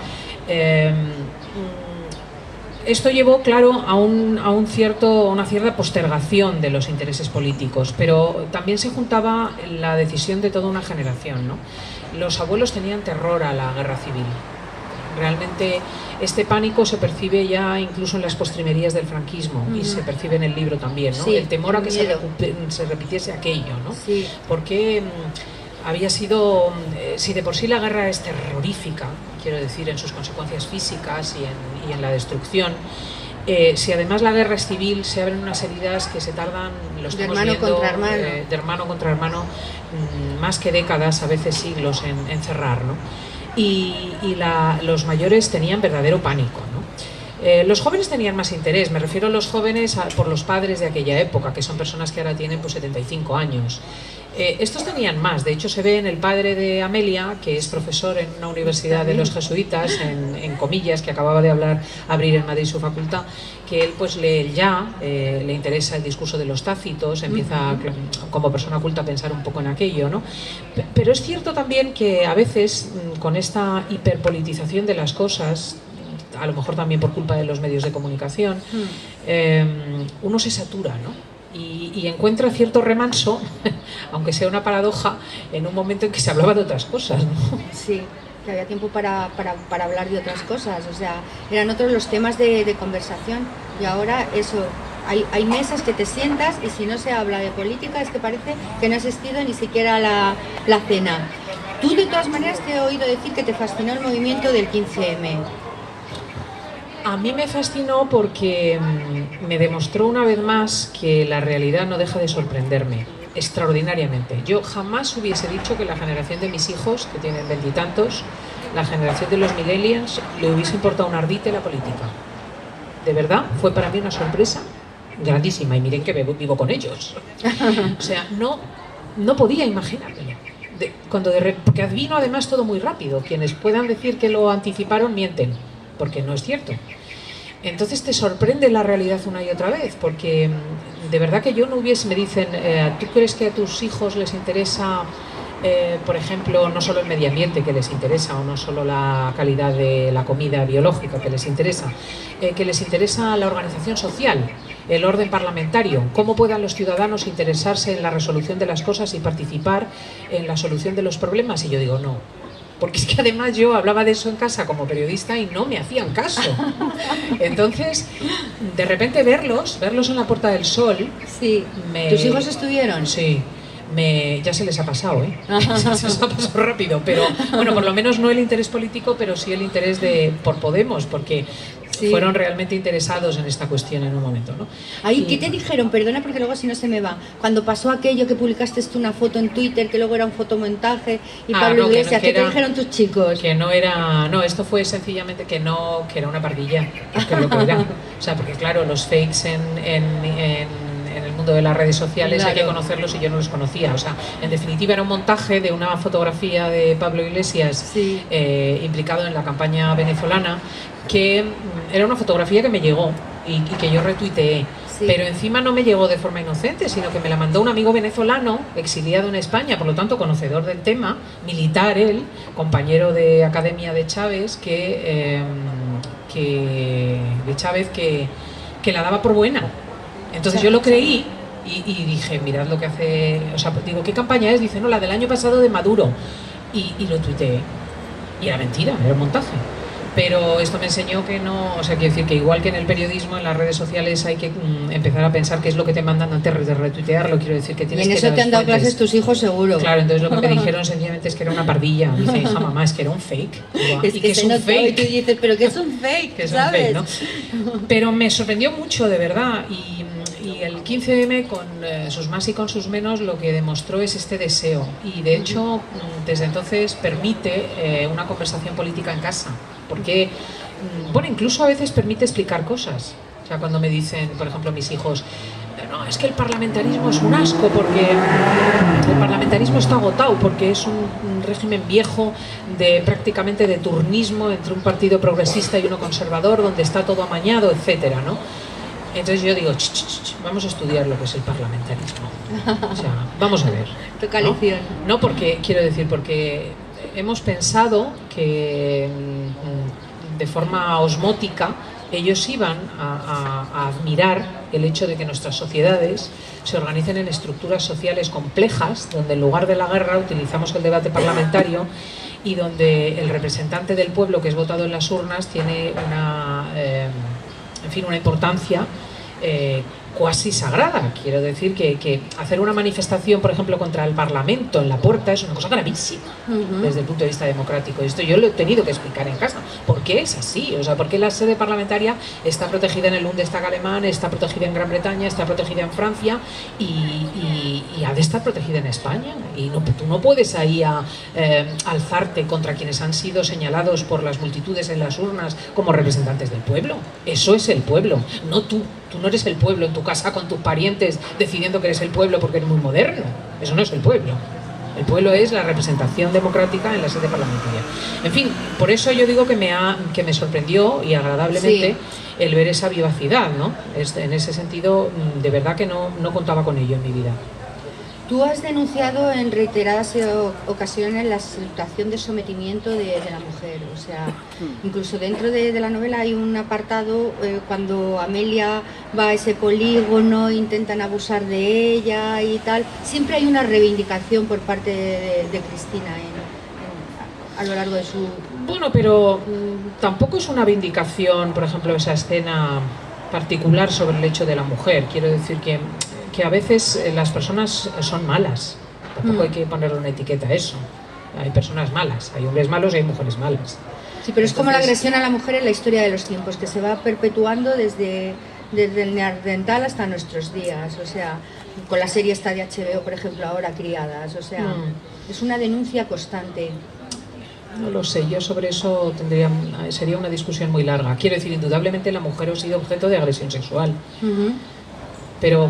C: Esto llevó, claro, a una cierta postergación de los intereses políticos, pero también se juntaba la decisión de toda una generación, ¿no? Los abuelos tenían terror a la guerra civil. Realmente este pánico se percibe ya incluso en las postrimerías del franquismo y se percibe en el libro también, ¿no? Sí, el temor a que se repitiese aquello, ¿no? Sí. Porque había sido, si de por sí la guerra es terrorífica, quiero decir, en sus consecuencias físicas y en la destrucción, si además la guerra es civil, se abren unas heridas que se tardan, lo estamos viendo, de hermano contra hermano, más que décadas, a veces siglos en cerrar, ¿no? Y los mayores tenían verdadero pánico, ¿no? Los jóvenes tenían más interés, me refiero a los jóvenes por los padres de aquella época, que son personas que ahora tienen pues 75 años. Estos tenían más, de hecho se ve en el padre de Amelia, que es profesor en una universidad de los jesuitas, en Comillas, que acababa de abrir en Madrid su facultad, que él pues le interesa el discurso de los Tácitos, empieza como persona culta a pensar un poco en aquello, ¿no? Pero es cierto también que a veces con esta hiperpolitización de las cosas, a lo mejor también por culpa de los medios de comunicación, uno se satura, ¿no? Y encuentra cierto remanso, aunque sea una paradoja, en un momento en que se hablaba de otras cosas, ¿no?
A: Sí, que había tiempo para hablar de otras cosas, o sea, eran otros los temas de conversación, y ahora eso, hay mesas que te sientas y si no se habla de política es que parece que no ha existido ni siquiera la cena. Tú de todas maneras te he oído decir que te fascinó el movimiento del 15M.
C: A mí me fascinó porque me demostró una vez más que la realidad no deja de sorprenderme. extraordinariamente. Yo jamás hubiese dicho que la generación de mis hijos, que tienen veintitantos, la generación de los millennials, le hubiese importado un ardite la política. De verdad, fue para mí una sorpresa grandísima, y miren que vivo con ellos. O sea, no podía imaginármelo. Porque vino además todo muy rápido. Quienes puedan decir que lo anticiparon mienten, porque no es cierto. Entonces te sorprende la realidad una y otra vez, porque de verdad que yo no hubiese, me dicen, ¿tú crees que a tus hijos les interesa, por ejemplo, no solo el medio ambiente que les interesa, o no solo la calidad de la comida biológica que les interesa la organización social, el orden parlamentario, cómo puedan los ciudadanos interesarse en la resolución de las cosas y participar en la solución de los problemas? Y yo digo, no. Porque es que además yo hablaba de eso en casa como periodista y no me hacían caso. Entonces, de repente verlos en la Puerta del Sol...
A: Sí. ¿Tus hijos estuvieron?
C: Sí. Ya se les ha pasado, se les ha pasado rápido, pero bueno, por lo menos no el interés político, pero sí el interés por Podemos, porque fueron realmente interesados en esta cuestión en un momento, ¿no?
A: Ay, ¿qué te dijeron? Perdona, porque luego si no se me va. Cuando pasó aquello que publicaste tú una foto en Twitter, que luego era un fotomontaje, y Pablo Iglesias, ¿qué te dijeron tus chicos?
C: Que no era... No, esto fue sencillamente que era una pardilla, que es lo que era. O sea, porque claro, los fakes en el mundo de las redes sociales, claro, hay que conocerlos y yo no los conocía. O sea, en definitiva era un montaje de una fotografía de Pablo Iglesias, implicado en la campaña venezolana, que era una fotografía que me llegó y que yo retuiteé. Pero encima no me llegó de forma inocente, sino que me la mandó un amigo venezolano exiliado en España, por lo tanto conocedor del tema, militar él, compañero de academia de Chávez, que la daba por buena. Entonces yo lo creí y dije, mirad lo que hace... O sea, digo, ¿qué campaña es? Dice, no, la del año pasado de Maduro. Y lo tuiteé. Y era mentira, era un montaje. Pero esto me enseñó que no... O sea, quiero decir que igual que en el periodismo, en las redes sociales hay que empezar a pensar qué es lo que te mandan antes de retuitearlo. Quiero decir que tienes que...
A: Y en eso te han dado clases tus hijos, seguro.
C: Claro, entonces lo que me dijeron sencillamente es que era una pardilla. Dice, hija, mamá, es que era un fake.
A: Es que es un fake. Y tú dices, ¿pero qué es un fake?
C: ¿Qué es
A: ¿sabes?
C: un fake, no? Pero me sorprendió mucho, de verdad. Y el 15M, con sus más y con sus menos, lo que demostró es este deseo. Y de hecho, desde entonces permite una conversación política en casa. Porque, bueno, incluso a veces permite explicar cosas. O sea, cuando me dicen, por ejemplo, mis hijos, no, es que el parlamentarismo es un asco, porque el parlamentarismo está agotado, porque es un régimen viejo prácticamente de turnismo entre un partido progresista y uno conservador, donde está todo amañado, etcétera, ¿no? Entonces yo digo, vamos a estudiar lo que es el parlamentarismo. O sea, vamos a ver.
A: Toca lección.
C: No, porque, quiero decir, porque hemos pensado que de forma osmótica ellos iban a admirar el hecho de que nuestras sociedades se organicen en estructuras sociales complejas, donde en lugar de la guerra utilizamos el debate parlamentario y donde el representante del pueblo que es votado en las urnas tiene una importancia cuasi sagrada. Quiero decir que hacer una manifestación, por ejemplo, contra el Parlamento en la puerta es una cosa gravísima desde el punto de vista democrático. Y esto yo lo he tenido que explicar en casa. ¿Por qué es así? O sea, ¿por qué la sede parlamentaria está protegida en el Bundestag alemán, está protegida en Gran Bretaña, está protegida en Francia y ha de estar protegida en España? Y tú no puedes ahí alzarte contra quienes han sido señalados por las multitudes en las urnas como representantes del pueblo. Eso es el pueblo, no tú. Tú no eres el pueblo en tu casa con tus parientes decidiendo que eres el pueblo porque eres muy moderno. Eso no es el pueblo. El pueblo es la representación democrática en la sede parlamentaria. En fin, por eso yo digo que me sorprendió y agradablemente el ver esa vivacidad, ¿no? En ese sentido, de verdad que no contaba con ello en mi vida.
A: Tú has denunciado en reiteradas ocasiones la situación de sometimiento de la mujer. O sea, incluso dentro de la novela hay un apartado cuando Amelia va a ese polígono, intentan abusar de ella y tal. Siempre hay una reivindicación por parte de Cristina a lo largo de su...
C: Bueno, pero tampoco es una vindicación, por ejemplo, esa escena particular sobre el hecho de la mujer. Quiero decir que a veces las personas son malas. Tampoco hay que ponerle una etiqueta a eso. Hay personas malas, hay hombres malos y hay mujeres malas.
A: Sí, pero es como la agresión a la mujer en la historia de los tiempos, que se va perpetuando desde el neandertal hasta nuestros días. O sea, con la serie esta de HBO, por ejemplo, ahora Criadas, o sea, es una denuncia constante.
C: No lo sé, yo sobre eso sería una discusión muy larga. Quiero decir, indudablemente la mujer ha sido objeto de agresión sexual, pero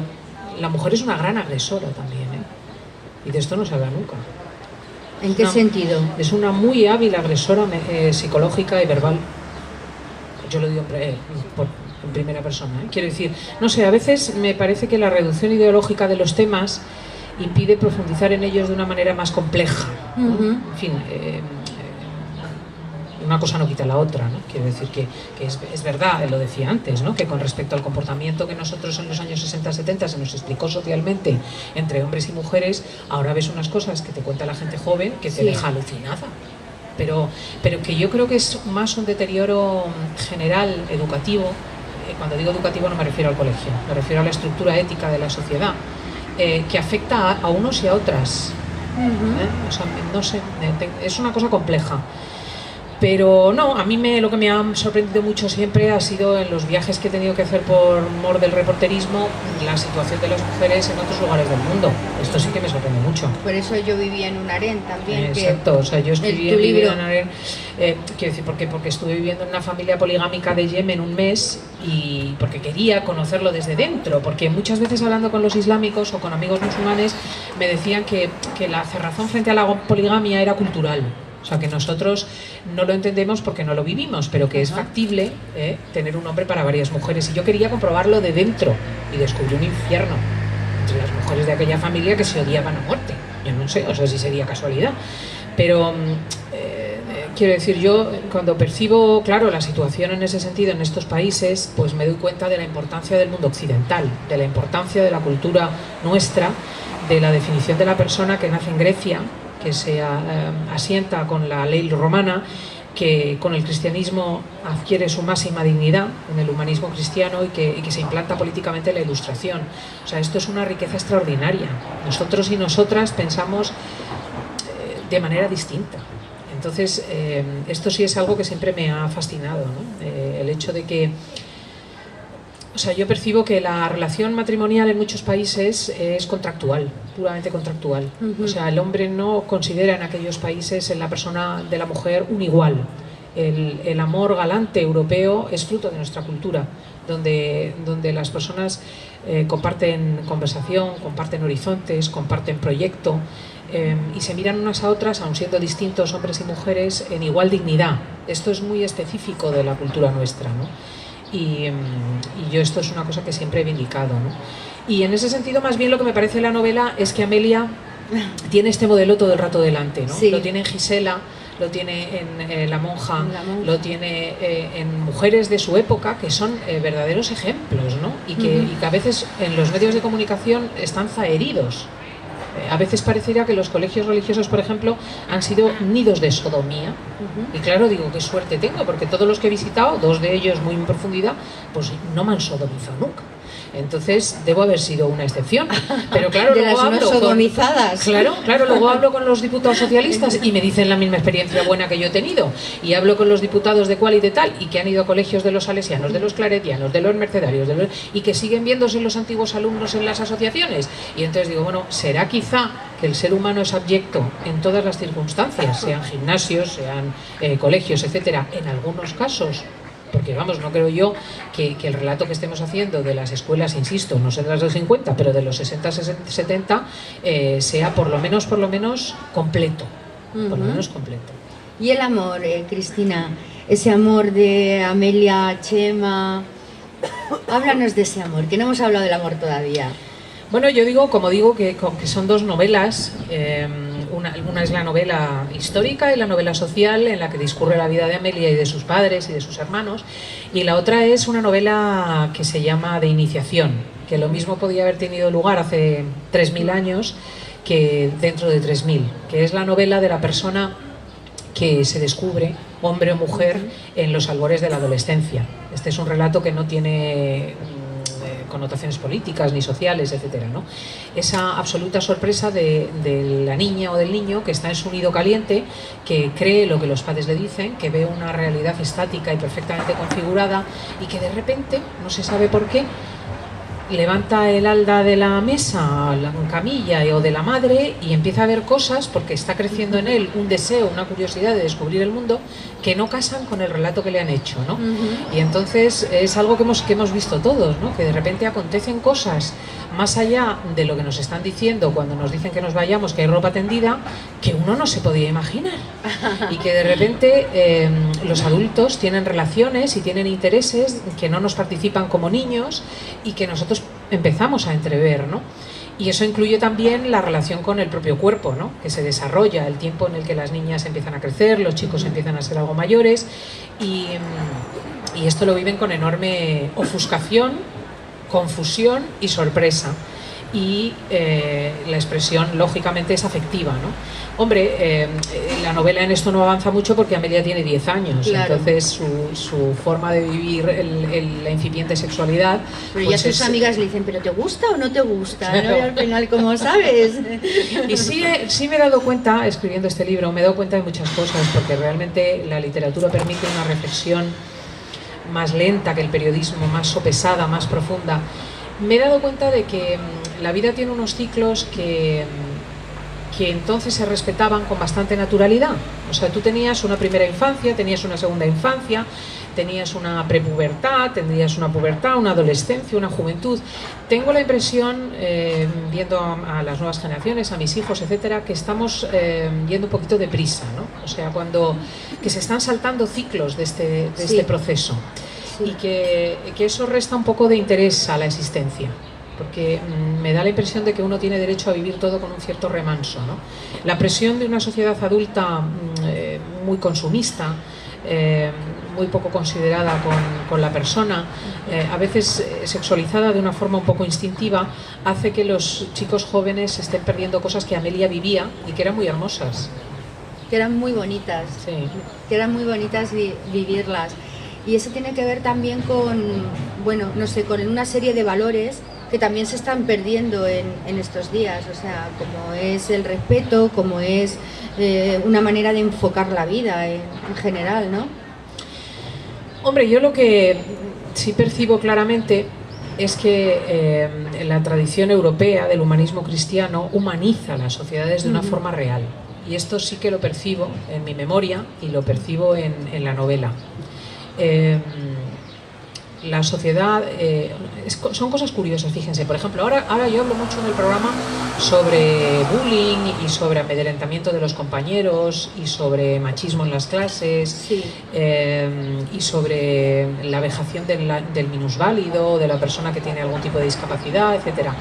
C: la mujer es una gran agresora también, ¿eh? Y de esto no se habla nunca.
A: ¿En qué sentido?
C: Es una muy hábil agresora psicológica y verbal. Yo lo digo en primera persona, ¿eh? Quiero decir, no sé, a veces me parece que la reducción ideológica de los temas impide profundizar en ellos de una manera más compleja, ¿no? En fin, una cosa no quita la otra, ¿no? Quiero decir que es verdad, lo decía antes, ¿no? Que con respecto al comportamiento que nosotros en los años 60-70 se nos explicó socialmente entre hombres y mujeres, ahora ves unas cosas que te cuenta la gente joven que te deja alucinada. Pero que yo creo que es más un deterioro general, educativo. Cuando digo educativo no me refiero al colegio, me refiero a la estructura ética de la sociedad, que afecta a unos y a otras. O sea, no sé, es una cosa compleja. Pero no, a mí lo que me ha sorprendido mucho siempre ha sido en los viajes que he tenido que hacer por mor del reporterismo, la situación de las mujeres en otros lugares del mundo. Esto sí que me sorprende mucho.
A: Por eso yo vivía en Unarén también.
C: Exacto, o sea, yo escribí en Unarén, quiero decir, porque estuve viviendo en una familia poligámica de Yemen un mes y porque quería conocerlo desde dentro, porque muchas veces hablando con los islámicos o con amigos musulmanes me decían que la cerrazón frente a la poligamia era cultural. O sea, que nosotros no lo entendemos porque no lo vivimos, pero que es factible tener un hombre para varias mujeres. Y yo quería comprobarlo de dentro y descubrí un infierno entre las mujeres de aquella familia que se odiaban a muerte. Yo no sé, o sea, si sería casualidad. Pero quiero decir, yo cuando percibo, claro, la situación en ese sentido en estos países, pues me doy cuenta de la importancia del mundo occidental, de la importancia de la cultura nuestra, de la definición de la persona que nace en Grecia, que se asienta con la ley romana, que con el cristianismo adquiere su máxima dignidad en el humanismo cristiano y que se implanta políticamente en la Ilustración. O sea, esto es una riqueza extraordinaria. Nosotros y nosotras pensamos de manera distinta. Entonces, esto sí es algo que siempre me ha fascinado, ¿no? El hecho de que... O sea, yo percibo que la relación matrimonial en muchos países es contractual, puramente contractual. O sea, el hombre no considera en aquellos países en la persona de la mujer un igual. El amor galante europeo es fruto de nuestra cultura, donde las personas comparten conversación, comparten horizontes, comparten proyecto y se miran unas a otras, aun siendo distintos hombres y mujeres, en igual dignidad. Esto es muy específico de la cultura nuestra, ¿no? Y yo esto es una cosa que siempre he vindicado, ¿no? Y en ese sentido, más bien lo que me parece la novela es que Amelia tiene este modelo todo el rato delante, ¿no? Sí. Lo tiene en Gisela, lo tiene en La Monja, lo tiene en mujeres de su época que son verdaderos ejemplos, ¿no? Y que a veces en los medios de comunicación están zaheridos. A veces pareciera que los colegios religiosos, por ejemplo, han sido nidos de sodomía. Y claro, digo, qué suerte tengo, porque todos los que he visitado, 2 de ellos muy en profundidad, pues no me han sodomizado nunca. Entonces, debo haber sido una excepción. Pero claro,
A: de luego las no sodomizadas.
C: Claro, luego hablo con los diputados socialistas y me dicen la misma experiencia buena que yo he tenido. Y hablo con los diputados de cual y de tal, y que han ido a colegios de los salesianos, de los claretianos, de los mercedarios, y que siguen viéndose los antiguos alumnos en las asociaciones. Y entonces digo, bueno, ¿será quizá que el ser humano es abyecto en todas las circunstancias, sean gimnasios, sean colegios, etcétera, en algunos casos? Porque vamos, no creo yo que el relato que estemos haciendo de las escuelas, insisto, no sé de las del 50, pero de los 60-70, sea por lo menos completo. Por lo menos completo.
A: ¿Y el amor, Cristina? Ese amor de Amelia, Chema... Háblanos de ese amor, que no hemos hablado del amor todavía.
C: Bueno, yo digo, que son 2 novelas. Una es la novela histórica y la novela social en la que discurre la vida de Amelia y de sus padres y de sus hermanos, y la otra es una novela que se llama De iniciación, que lo mismo podía haber tenido lugar hace 3000 años que dentro de 3000, que es la novela de la persona que se descubre, hombre o mujer, en los albores de la adolescencia. Este es un relato que no tiene connotaciones políticas ni sociales, etcétera, ¿no? Esa absoluta sorpresa de la niña o del niño que está en su nido caliente, que cree lo que los padres le dicen, que ve una realidad estática y perfectamente configurada y que de repente, no se sabe por qué, levanta el halda de la mesa, la camilla o de la madre y empieza a ver cosas porque está creciendo en él un deseo, una curiosidad de descubrir el mundo que no casan con el relato que le han hecho, ¿no? Y entonces es algo que hemos visto todos, ¿no? Que de repente acontecen cosas más allá de lo que nos están diciendo cuando nos dicen que nos vayamos, que hay ropa tendida, que uno no se podía imaginar. Y que de repente los adultos tienen relaciones y tienen intereses que no nos participan como niños y que nosotros empezamos a entrever, ¿no? Y eso incluye también la relación con el propio cuerpo, ¿no? Que se desarrolla, el tiempo en el que las niñas empiezan a crecer, los chicos empiezan a ser algo mayores y esto lo viven con enorme ofuscación, confusión y sorpresa. Y la expresión lógicamente es afectiva, ¿no? Hombre, la novela en esto no avanza mucho porque Amelia tiene 10 años, claro. Entonces su forma de vivir la incipiente sexualidad...
A: Pero pues ya sus amigas le dicen, ¿pero te gusta o no te gusta? ¿No? Y al final, ¿cómo sabes?
C: Y sí me he dado cuenta, escribiendo este libro, me he dado cuenta de muchas cosas, porque realmente la literatura permite una reflexión más lenta que el periodismo, más sopesada, más profunda. Me he dado cuenta de que la vida tiene unos ciclos que entonces se respetaban con bastante naturalidad. O sea, tú tenías una primera infancia, tenías una segunda infancia, tenías una prepubertad, tendrías una pubertad, una adolescencia, una juventud. Tengo la impresión, viendo a las nuevas generaciones, a mis hijos, etcétera, que estamos yendo un poquito deprisa, ¿no? O sea, que se están saltando ciclos de este proceso. Y que eso resta un poco de interés a la existencia, porque me da la impresión de que uno tiene derecho a vivir todo con un cierto remanso, ¿no? La presión de una sociedad adulta muy consumista, muy poco considerada con la persona, a veces sexualizada de una forma un poco instintiva, hace que los chicos jóvenes estén perdiendo cosas que Amelia vivía y que eran muy hermosas.
A: Que eran muy bonitas, sí. Que eran muy bonitas vivirlas. Y eso tiene que ver también con, bueno, no sé, con una serie de valores que también se están perdiendo en estos días, o sea, como es el respeto, como es una manera de enfocar la vida en general, ¿no?
C: Hombre, yo lo que sí percibo claramente es que la tradición europea del humanismo cristiano humaniza las sociedades de una forma real. Y esto sí que lo percibo en mi memoria y lo percibo en la novela. La sociedad son cosas curiosas, fíjense. Por ejemplo, ahora yo hablo mucho en el programa sobre bullying y sobre amedrentamiento de los compañeros y sobre machismo en las clases, sí. Y sobre la vejación del minusválido, de la persona que tiene algún tipo de discapacidad, etcétera.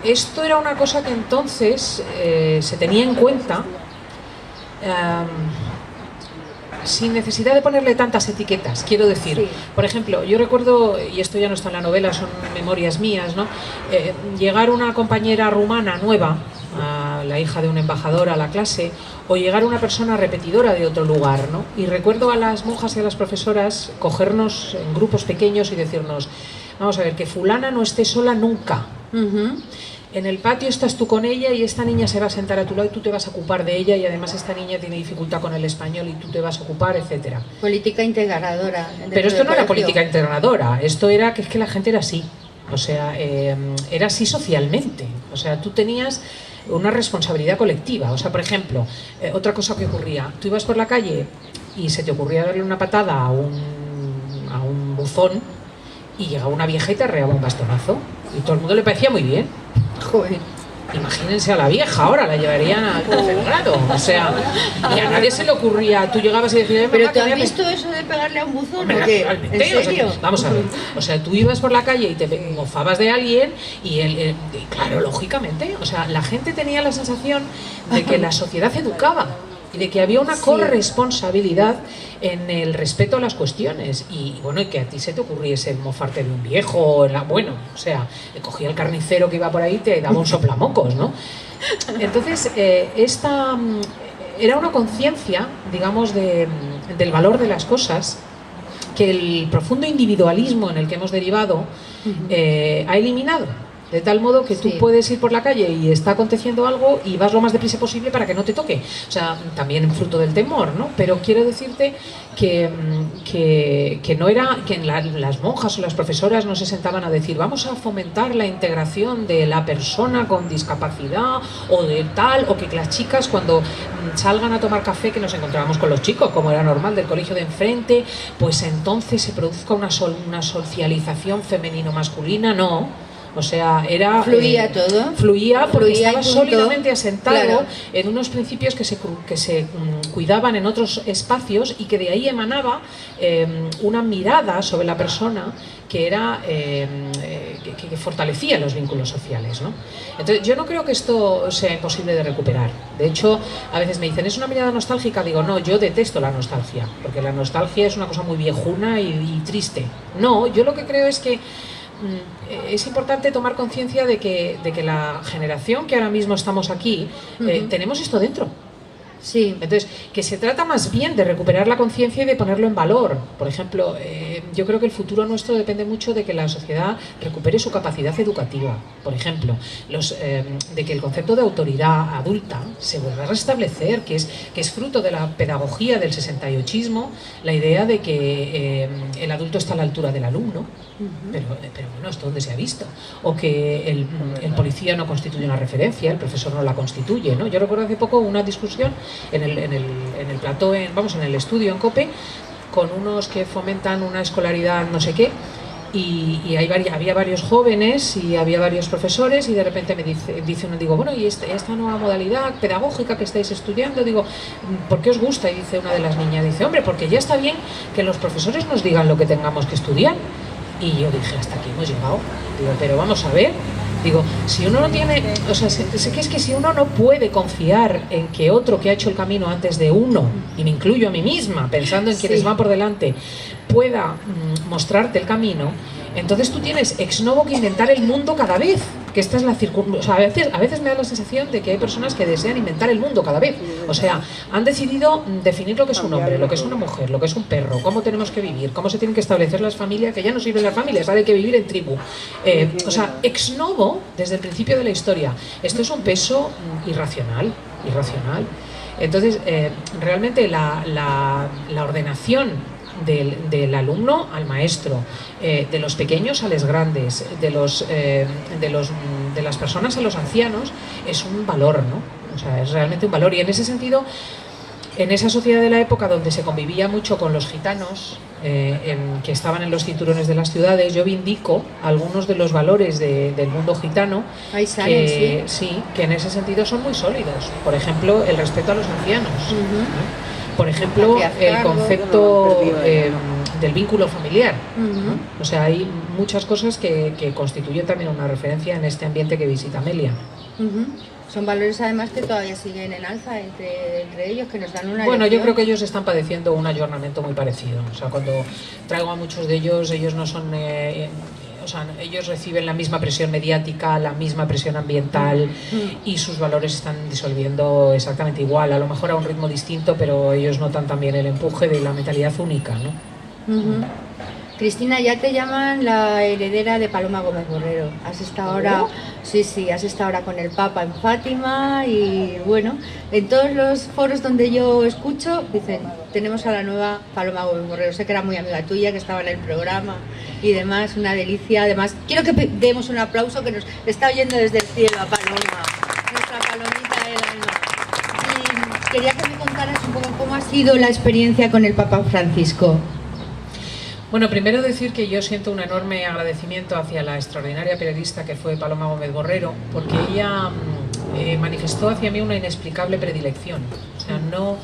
C: Esto era una cosa que entonces se tenía en cuenta sin necesidad de ponerle tantas etiquetas, quiero decir. Sí. Por ejemplo, yo recuerdo, y esto ya no está en la novela, son memorias mías, ¿no? Llegar una compañera rumana nueva, la hija de un embajador, a la clase, o llegar una persona repetidora de otro lugar, ¿no? Y recuerdo a las monjas y a las profesoras cogernos en grupos pequeños y decirnos, vamos a ver, que fulana no esté sola nunca. En el patio estás tú con ella y esta niña se va a sentar a tu lado y tú te vas a ocupar de ella, y además esta niña tiene dificultad con el español y tú te vas a ocupar, etcétera.
A: Política integradora.
C: Pero esto no era política integradora, esto era que es que la gente era así, o sea, era así socialmente, o sea, tú tenías una responsabilidad colectiva. O sea, por ejemplo, otra cosa que ocurría, tú ibas por la calle y se te ocurría darle una patada a un buzón y llegaba una vieja y te arreaba un bastonazo y todo el mundo le parecía muy bien.
A: Joder.
C: Imagínense a la vieja, ahora la llevarían al tercer grado, o sea, y a nadie se le ocurría, tú llegabas y decías,
A: ¿pero tú has visto eso de pegarle a un buzón?
C: Hombre,
A: ¿o qué? ¿En serio?
C: O sea, vamos a ver, o sea, tú ibas por la calle y te mofabas de alguien y él, claro, lógicamente, o sea, la gente tenía la sensación de que la sociedad educaba y de que había una corresponsabilidad en el respeto a las cuestiones, y bueno, y que a ti se te ocurriese mofarte de un viejo, bueno, o sea, cogía el carnicero que iba por ahí y te daba un soplamocos, ¿no? Entonces, esta era una conciencia, digamos, del valor de las cosas que el profundo individualismo en el que hemos derivado ha eliminado. de tal modo que tú
A: Sí.
C: puedes ir por la calle y está aconteciendo algo y vas lo más deprisa posible para que no te toque. O sea, también fruto del temor, ¿no? Pero quiero decirte que no era, que las monjas o las profesoras no se sentaban a decir vamos a fomentar la integración de la persona con discapacidad o de tal, o que las chicas cuando salgan a tomar café, que nos encontrábamos con los chicos, como era normal, del colegio de enfrente, pues entonces se produzca una socialización femenino-masculina, no. O sea, era...
A: Fluía todo.
C: Fluía porque
A: Fluía y
C: estaba
A: punto.
C: sólidamente asentado
A: Claro.
C: en unos principios que se cuidaban en otros espacios y que de ahí emanaba una mirada sobre la persona que era que fortalecía los vínculos sociales, ¿no? Entonces yo no creo que esto sea imposible de recuperar. De hecho, a veces me dicen, ¿es una mirada nostálgica? Digo, no, yo detesto la nostalgia, porque la nostalgia es una cosa muy viejuna y triste. No, yo lo que creo es que es importante tomar conciencia de que la generación que ahora mismo estamos aquí, tenemos esto dentro.
A: Sí.
C: Entonces, que se trata más bien de recuperar la conciencia y de ponerlo en valor. Por ejemplo, yo creo que el futuro nuestro depende mucho de que la sociedad recupere su capacidad educativa. Por ejemplo, de que el concepto de autoridad adulta se vuelva a restablecer, que es fruto de la pedagogía del 68ismo, la idea de que el adulto está a la altura del alumno, pero bueno, ¿esto dónde se ha visto? O que el policía no constituye una referencia, el profesor no la constituye, ¿no? Yo recuerdo hace poco una discusión en el plató, en el estudio en COPE, con unos que fomentan una escolaridad no sé qué, y había varios jóvenes y había varios profesores, y de repente me dice uno, digo, bueno, y esta nueva modalidad pedagógica que estáis estudiando, digo, ¿por qué os gusta? Y dice una de las niñas, dice, hombre, porque ya está bien que los profesores nos digan lo que tengamos que estudiar. Y yo dije, hasta aquí hemos llegado. Digo, pero vamos a ver. Digo, si uno no tiene, o sea, sé que es que si uno no puede confiar en que otro que ha hecho el camino antes de uno, y me incluyo a mí misma, pensando en quienes van por delante, pueda mostrarte el camino, entonces tú tienes ex novo que inventar el mundo cada vez. Que esta es la o sea, a veces me da la sensación de que hay personas que desean inventar el mundo cada vez. O sea, han decidido definir lo que es un hombre, lo que es una mujer, lo que es un perro, cómo tenemos que vivir, cómo se tienen que establecer las familias, que ya no sirven las familias, ahora hay que vivir en tribu. O sea, ex novo desde el principio de la historia. Esto es un peso irracional. Entonces, realmente la ordenación del alumno al maestro, de los pequeños a los grandes, de las personas a los ancianos, es un valor, ¿no? O sea, es realmente un valor. Y en ese sentido, en esa sociedad de la época donde se convivía mucho con los gitanos, que estaban en los cinturones de las ciudades, yo vindico algunos de los valores del mundo gitano.
A: Ahí salen,
C: sí, que en ese sentido son muy sólidos. Por ejemplo, el respeto a los ancianos. ¿no? Por ejemplo, el concepto del vínculo familiar. ¿no? O sea, hay muchas cosas que constituyen también una referencia en este ambiente que visita Amelia.
A: Son valores además que todavía siguen en alza entre ellos, que nos dan una
C: Bueno,
A: lección.
C: yo creo que ellos están padeciendo un ayornamiento muy parecido. O sea, cuando traigo a muchos de ellos no son... o sea, ellos reciben la misma presión mediática, la misma presión ambiental, y sus valores están disolviendo exactamente igual, a lo mejor a un ritmo distinto, pero ellos notan también el empuje de la mentalidad única, ¿no?
A: Cristina, ya te llaman la heredera de Paloma Gómez Borrero. Has estado ahora, sí, has estado ahora con el Papa en Fátima, y bueno, en todos los foros donde yo escucho dicen, tenemos a la nueva Paloma Gómez Borrero. Sé que era muy amiga tuya, que estaba en el programa y demás, una delicia. Además, quiero que demos un aplauso, que nos está oyendo desde el cielo a Paloma, nuestra palomita del alma. Y quería que me contaras un poco cómo ha sido la experiencia con el Papa Francisco.
C: Bueno, primero decir que yo siento un enorme agradecimiento hacia la extraordinaria periodista que fue Paloma Gómez Borrero, porque ella manifestó hacia mí una inexplicable predilección. O sea, no...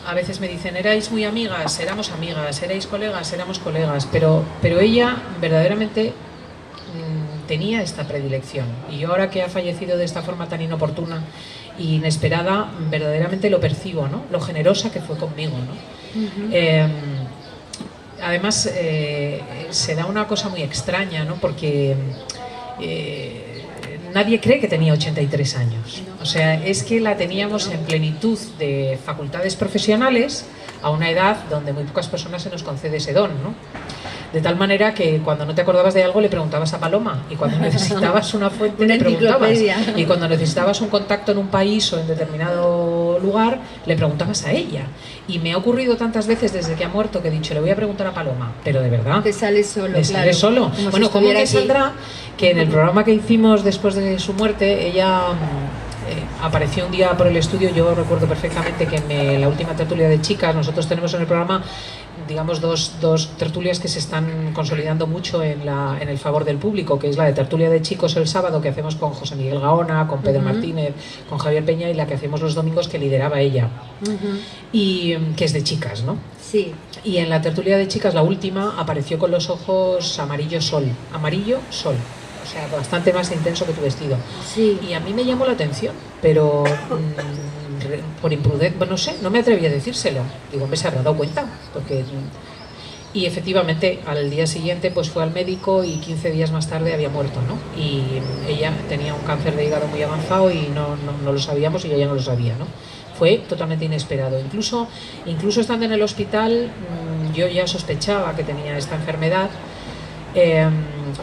C: A veces me dicen, erais muy amigas, éramos amigas, erais colegas, éramos colegas, pero ella verdaderamente tenía esta predilección. Y yo ahora que ha fallecido de esta forma tan inoportuna e inesperada, verdaderamente lo percibo, ¿no? Lo generosa que fue conmigo, ¿no? Además, se da una cosa muy extraña, ¿no? Porque nadie cree que tenía 83 años. O sea, es que la teníamos en plenitud de facultades profesionales, a una edad donde muy pocas personas se nos concede ese don, ¿no? De tal manera que cuando no te acordabas de algo le preguntabas a Paloma, y cuando necesitabas una fuente
A: Una
C: le preguntabas,
A: enciclopedia.
C: y cuando necesitabas un contacto en un país o en determinado lugar le preguntabas a ella. Y me ha ocurrido tantas veces desde que ha muerto que he dicho, le voy a preguntar a Paloma, pero de verdad.
A: Te sale solo,
C: Le
A: claro.
C: sale solo.
A: Como
C: Bueno,
A: si
C: ¿cómo
A: estuviera
C: me
A: aquí.
C: saldrá que en el programa que hicimos después de su muerte, ella apareció un día por el estudio? Yo recuerdo perfectamente que en la última tertulia de chicas, nosotros tenemos en el programa, digamos, dos tertulias que se están consolidando mucho en el favor del público, que es la de tertulia de chicos el sábado, que hacemos con José Miguel Gaona, con Pedro Martínez, con Javier Peña, y la que hacemos los domingos, que lideraba ella, y que es de chicas, ¿no?
A: Sí.
C: Y en la tertulia de chicas, la última, apareció con los ojos amarillo sol, o sea, bastante más intenso que tu vestido.
A: Sí.
C: Y a mí me llamó la atención, pero por imprudencia, no sé, no me atreví a decírselo. Digo, hombre, se habrá dado cuenta, porque... Y efectivamente, al día siguiente pues fue al médico y 15 días más tarde había muerto, ¿no? Y ella tenía un cáncer de hígado muy avanzado y no lo sabíamos, y ella no lo sabía, ¿no? Fue totalmente inesperado. Incluso estando en el hospital, yo ya sospechaba que tenía esta enfermedad,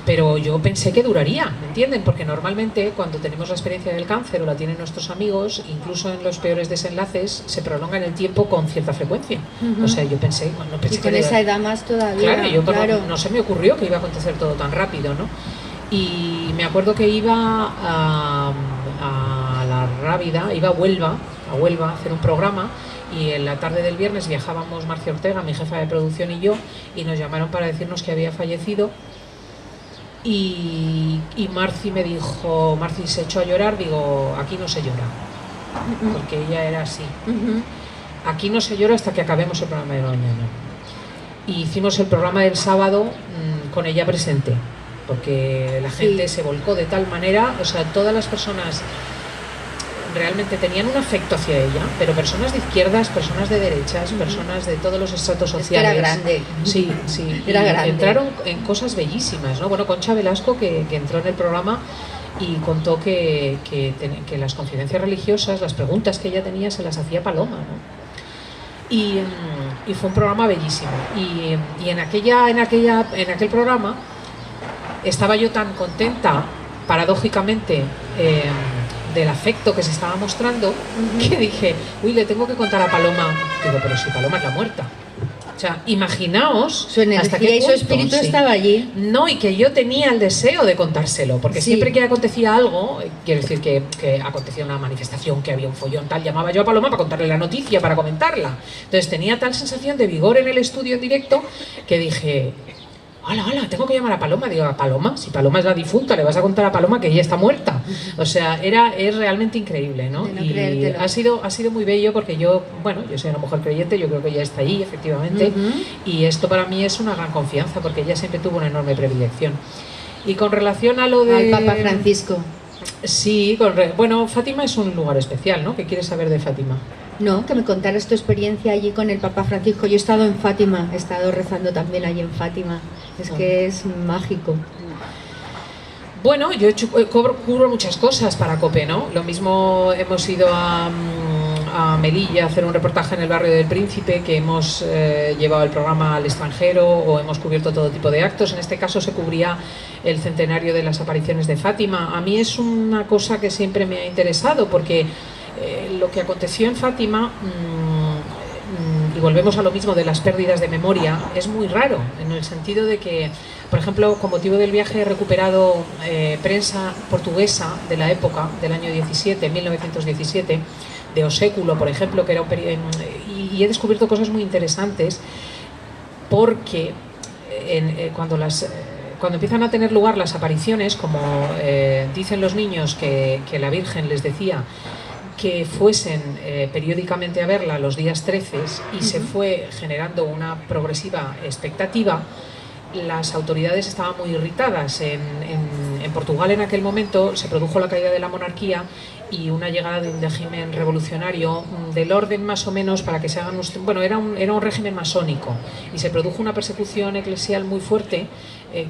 C: pero yo pensé que duraría, ¿me entienden? Porque normalmente cuando tenemos la experiencia del cáncer, o la tienen nuestros amigos, incluso en los peores desenlaces, se prolonga en el tiempo con cierta frecuencia. O sea, yo pensé, bueno, pensé
A: Y con
C: que
A: esa edad más todavía.
C: claro, yo
A: claro.
C: no se me ocurrió que iba a acontecer todo tan rápido, ¿no? Y me acuerdo que iba a La Rábida, iba a Huelva a hacer un programa, y en la tarde del viernes viajábamos Marcia Ortega, mi jefa de producción, y yo, y nos llamaron para decirnos que había fallecido. Y Marci me dijo, Marci se echó a llorar, digo, aquí no se llora, porque ella era así. Aquí no se llora hasta que acabemos el programa de mañana. Y hicimos el programa del sábado con ella presente, porque la gente se volcó de tal manera, o sea, todas las personas realmente tenían un afecto hacia ella, pero personas de izquierdas, personas de derechas, personas de todos los estratos sociales.
A: Era grande.
C: Sí.
A: Era
C: Y
A: grande.
C: entraron en cosas bellísimas, ¿no? Bueno, Concha Velasco, que entró en el programa y contó que las confidencias religiosas, las preguntas que ella tenía, se las hacía Paloma, ¿no? Y fue un programa bellísimo. Y en aquel programa estaba yo tan contenta, paradójicamente, del afecto que se estaba mostrando, que dije, uy, le tengo que contar a Paloma. Digo, pero si Paloma es la muerta. O sea, imaginaos
A: Su energía
C: hasta qué
A: y su
C: punto,
A: espíritu
C: sí.
A: estaba allí.
C: No, y que yo tenía el deseo de contárselo, porque
A: Sí.
C: siempre que acontecía algo, quiero decir que acontecía una manifestación, que había un follón, tal, llamaba yo a Paloma para contarle la noticia, para comentarla. Entonces tenía tal sensación de vigor en el estudio en directo que dije, ¡hala, tengo que llamar a Paloma! Digo, ¿a Paloma? Si Paloma es la difunta, le vas a contar a Paloma que ella está muerta. O sea, es realmente increíble, ¿no?
A: De no
C: Y
A: creértelo.
C: ha sido muy bello, porque yo soy una mujer creyente, yo creo que ella está ahí, efectivamente, y esto para mí es una gran confianza, porque ella siempre tuvo una enorme predilección. Y con relación a lo de...
A: Al Papa Francisco.
C: Sí, bueno, Fátima es un lugar especial, ¿no? ¿Qué quieres saber de Fátima?
A: No, que me contaras tu experiencia allí con el Papa Francisco. Yo he estado en Fátima, he estado rezando también allí en Fátima. Es que es mágico.
C: Bueno, yo cubro muchas cosas para COPE, ¿no? Lo mismo hemos ido a Melilla a hacer un reportaje en el barrio del Príncipe, que hemos llevado el programa al extranjero, o hemos cubierto todo tipo de actos. En este caso se cubría el centenario de las apariciones de Fátima. A mí es una cosa que siempre me ha interesado, porque lo que aconteció en Fátima, y volvemos a lo mismo de las pérdidas de memoria, es muy raro, en el sentido de que, por ejemplo, con motivo del viaje he recuperado prensa portuguesa de la época, del año 1917, de O Século, por ejemplo, que era un y he descubierto cosas muy interesantes, porque cuando empiezan a tener lugar las apariciones, como dicen los niños que la Virgen les decía que fuesen periódicamente a verla los días 13, y se fue generando una progresiva expectativa, las autoridades estaban muy irritadas. En Portugal en aquel momento se produjo la caída de la monarquía y una llegada de un régimen revolucionario del orden más o menos, para que se hagan bueno, era un régimen masónico, y se produjo una persecución eclesial muy fuerte,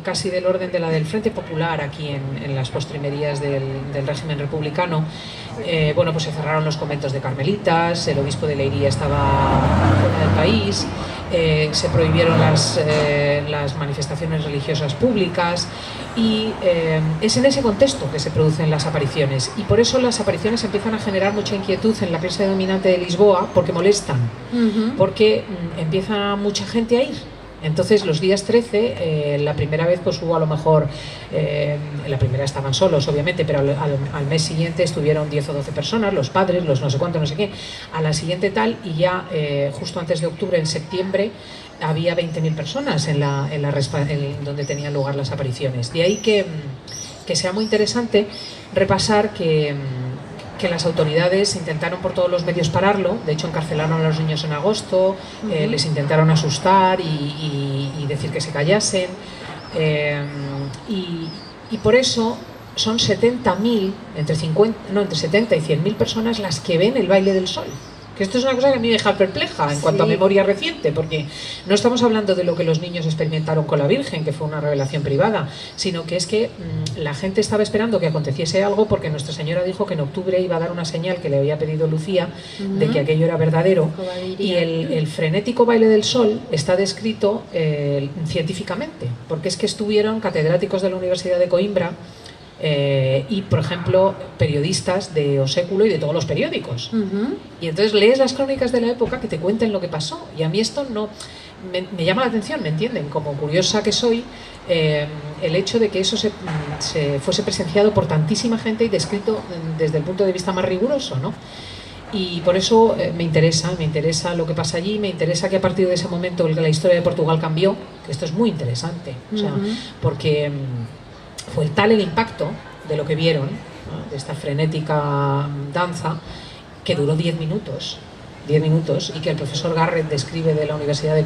C: casi del orden de la del Frente Popular aquí en las postrimerías del régimen republicano. Bueno, pues se cerraron los conventos de carmelitas, el obispo de Leiría estaba fuera del país, se prohibieron las manifestaciones religiosas públicas y es en ese contexto que se producen las apariciones, y por eso las apariciones empiezan a generar mucha inquietud en la clase dominante de Lisboa, porque molestan, porque empieza mucha gente a ir. Entonces los días 13, la primera vez pues hubo a lo mejor, la primera estaban solos obviamente, pero al mes siguiente estuvieron 10 o 12 personas, los padres, los no sé cuánto, no sé qué, a la siguiente tal, y ya justo antes de octubre, en septiembre, había 20.000 personas en donde tenían lugar las apariciones. De ahí que sea muy interesante repasar que las autoridades intentaron por todos los medios pararlo. De hecho encarcelaron a los niños en agosto, les intentaron asustar y decir que se callasen, y por eso son 70.000, entre 70 y 100.000 personas las que ven el baile del sol. Que esto es una cosa que a mí me deja perpleja en cuanto a memoria reciente, porque no estamos hablando de lo que los niños experimentaron con la Virgen, que fue una revelación privada, sino que es que la gente estaba esperando que aconteciese algo, porque Nuestra Señora dijo que en octubre iba a dar una señal que le había pedido Lucía de que aquello era verdadero, y el frenético baile del sol está descrito científicamente, porque es que estuvieron catedráticos de la Universidad de Coimbra y, por ejemplo, periodistas de O Século y de todos los periódicos. Y entonces lees las crónicas de la época que te cuenten lo que pasó. Y a mí esto no me llama la atención, ¿me entienden? Como curiosa que soy, el hecho de que eso se fuese presenciado por tantísima gente y descrito desde el punto de vista más riguroso, ¿no? Y por eso me interesa lo que pasa allí, me interesa que a partir de ese momento la historia de Portugal cambió, que esto es muy interesante, o sea, porque fue tal el impacto de lo que vieron, ¿no?, de esta frenética danza, que duró 10 minutos, y que el profesor Garrett describe de la Universidad de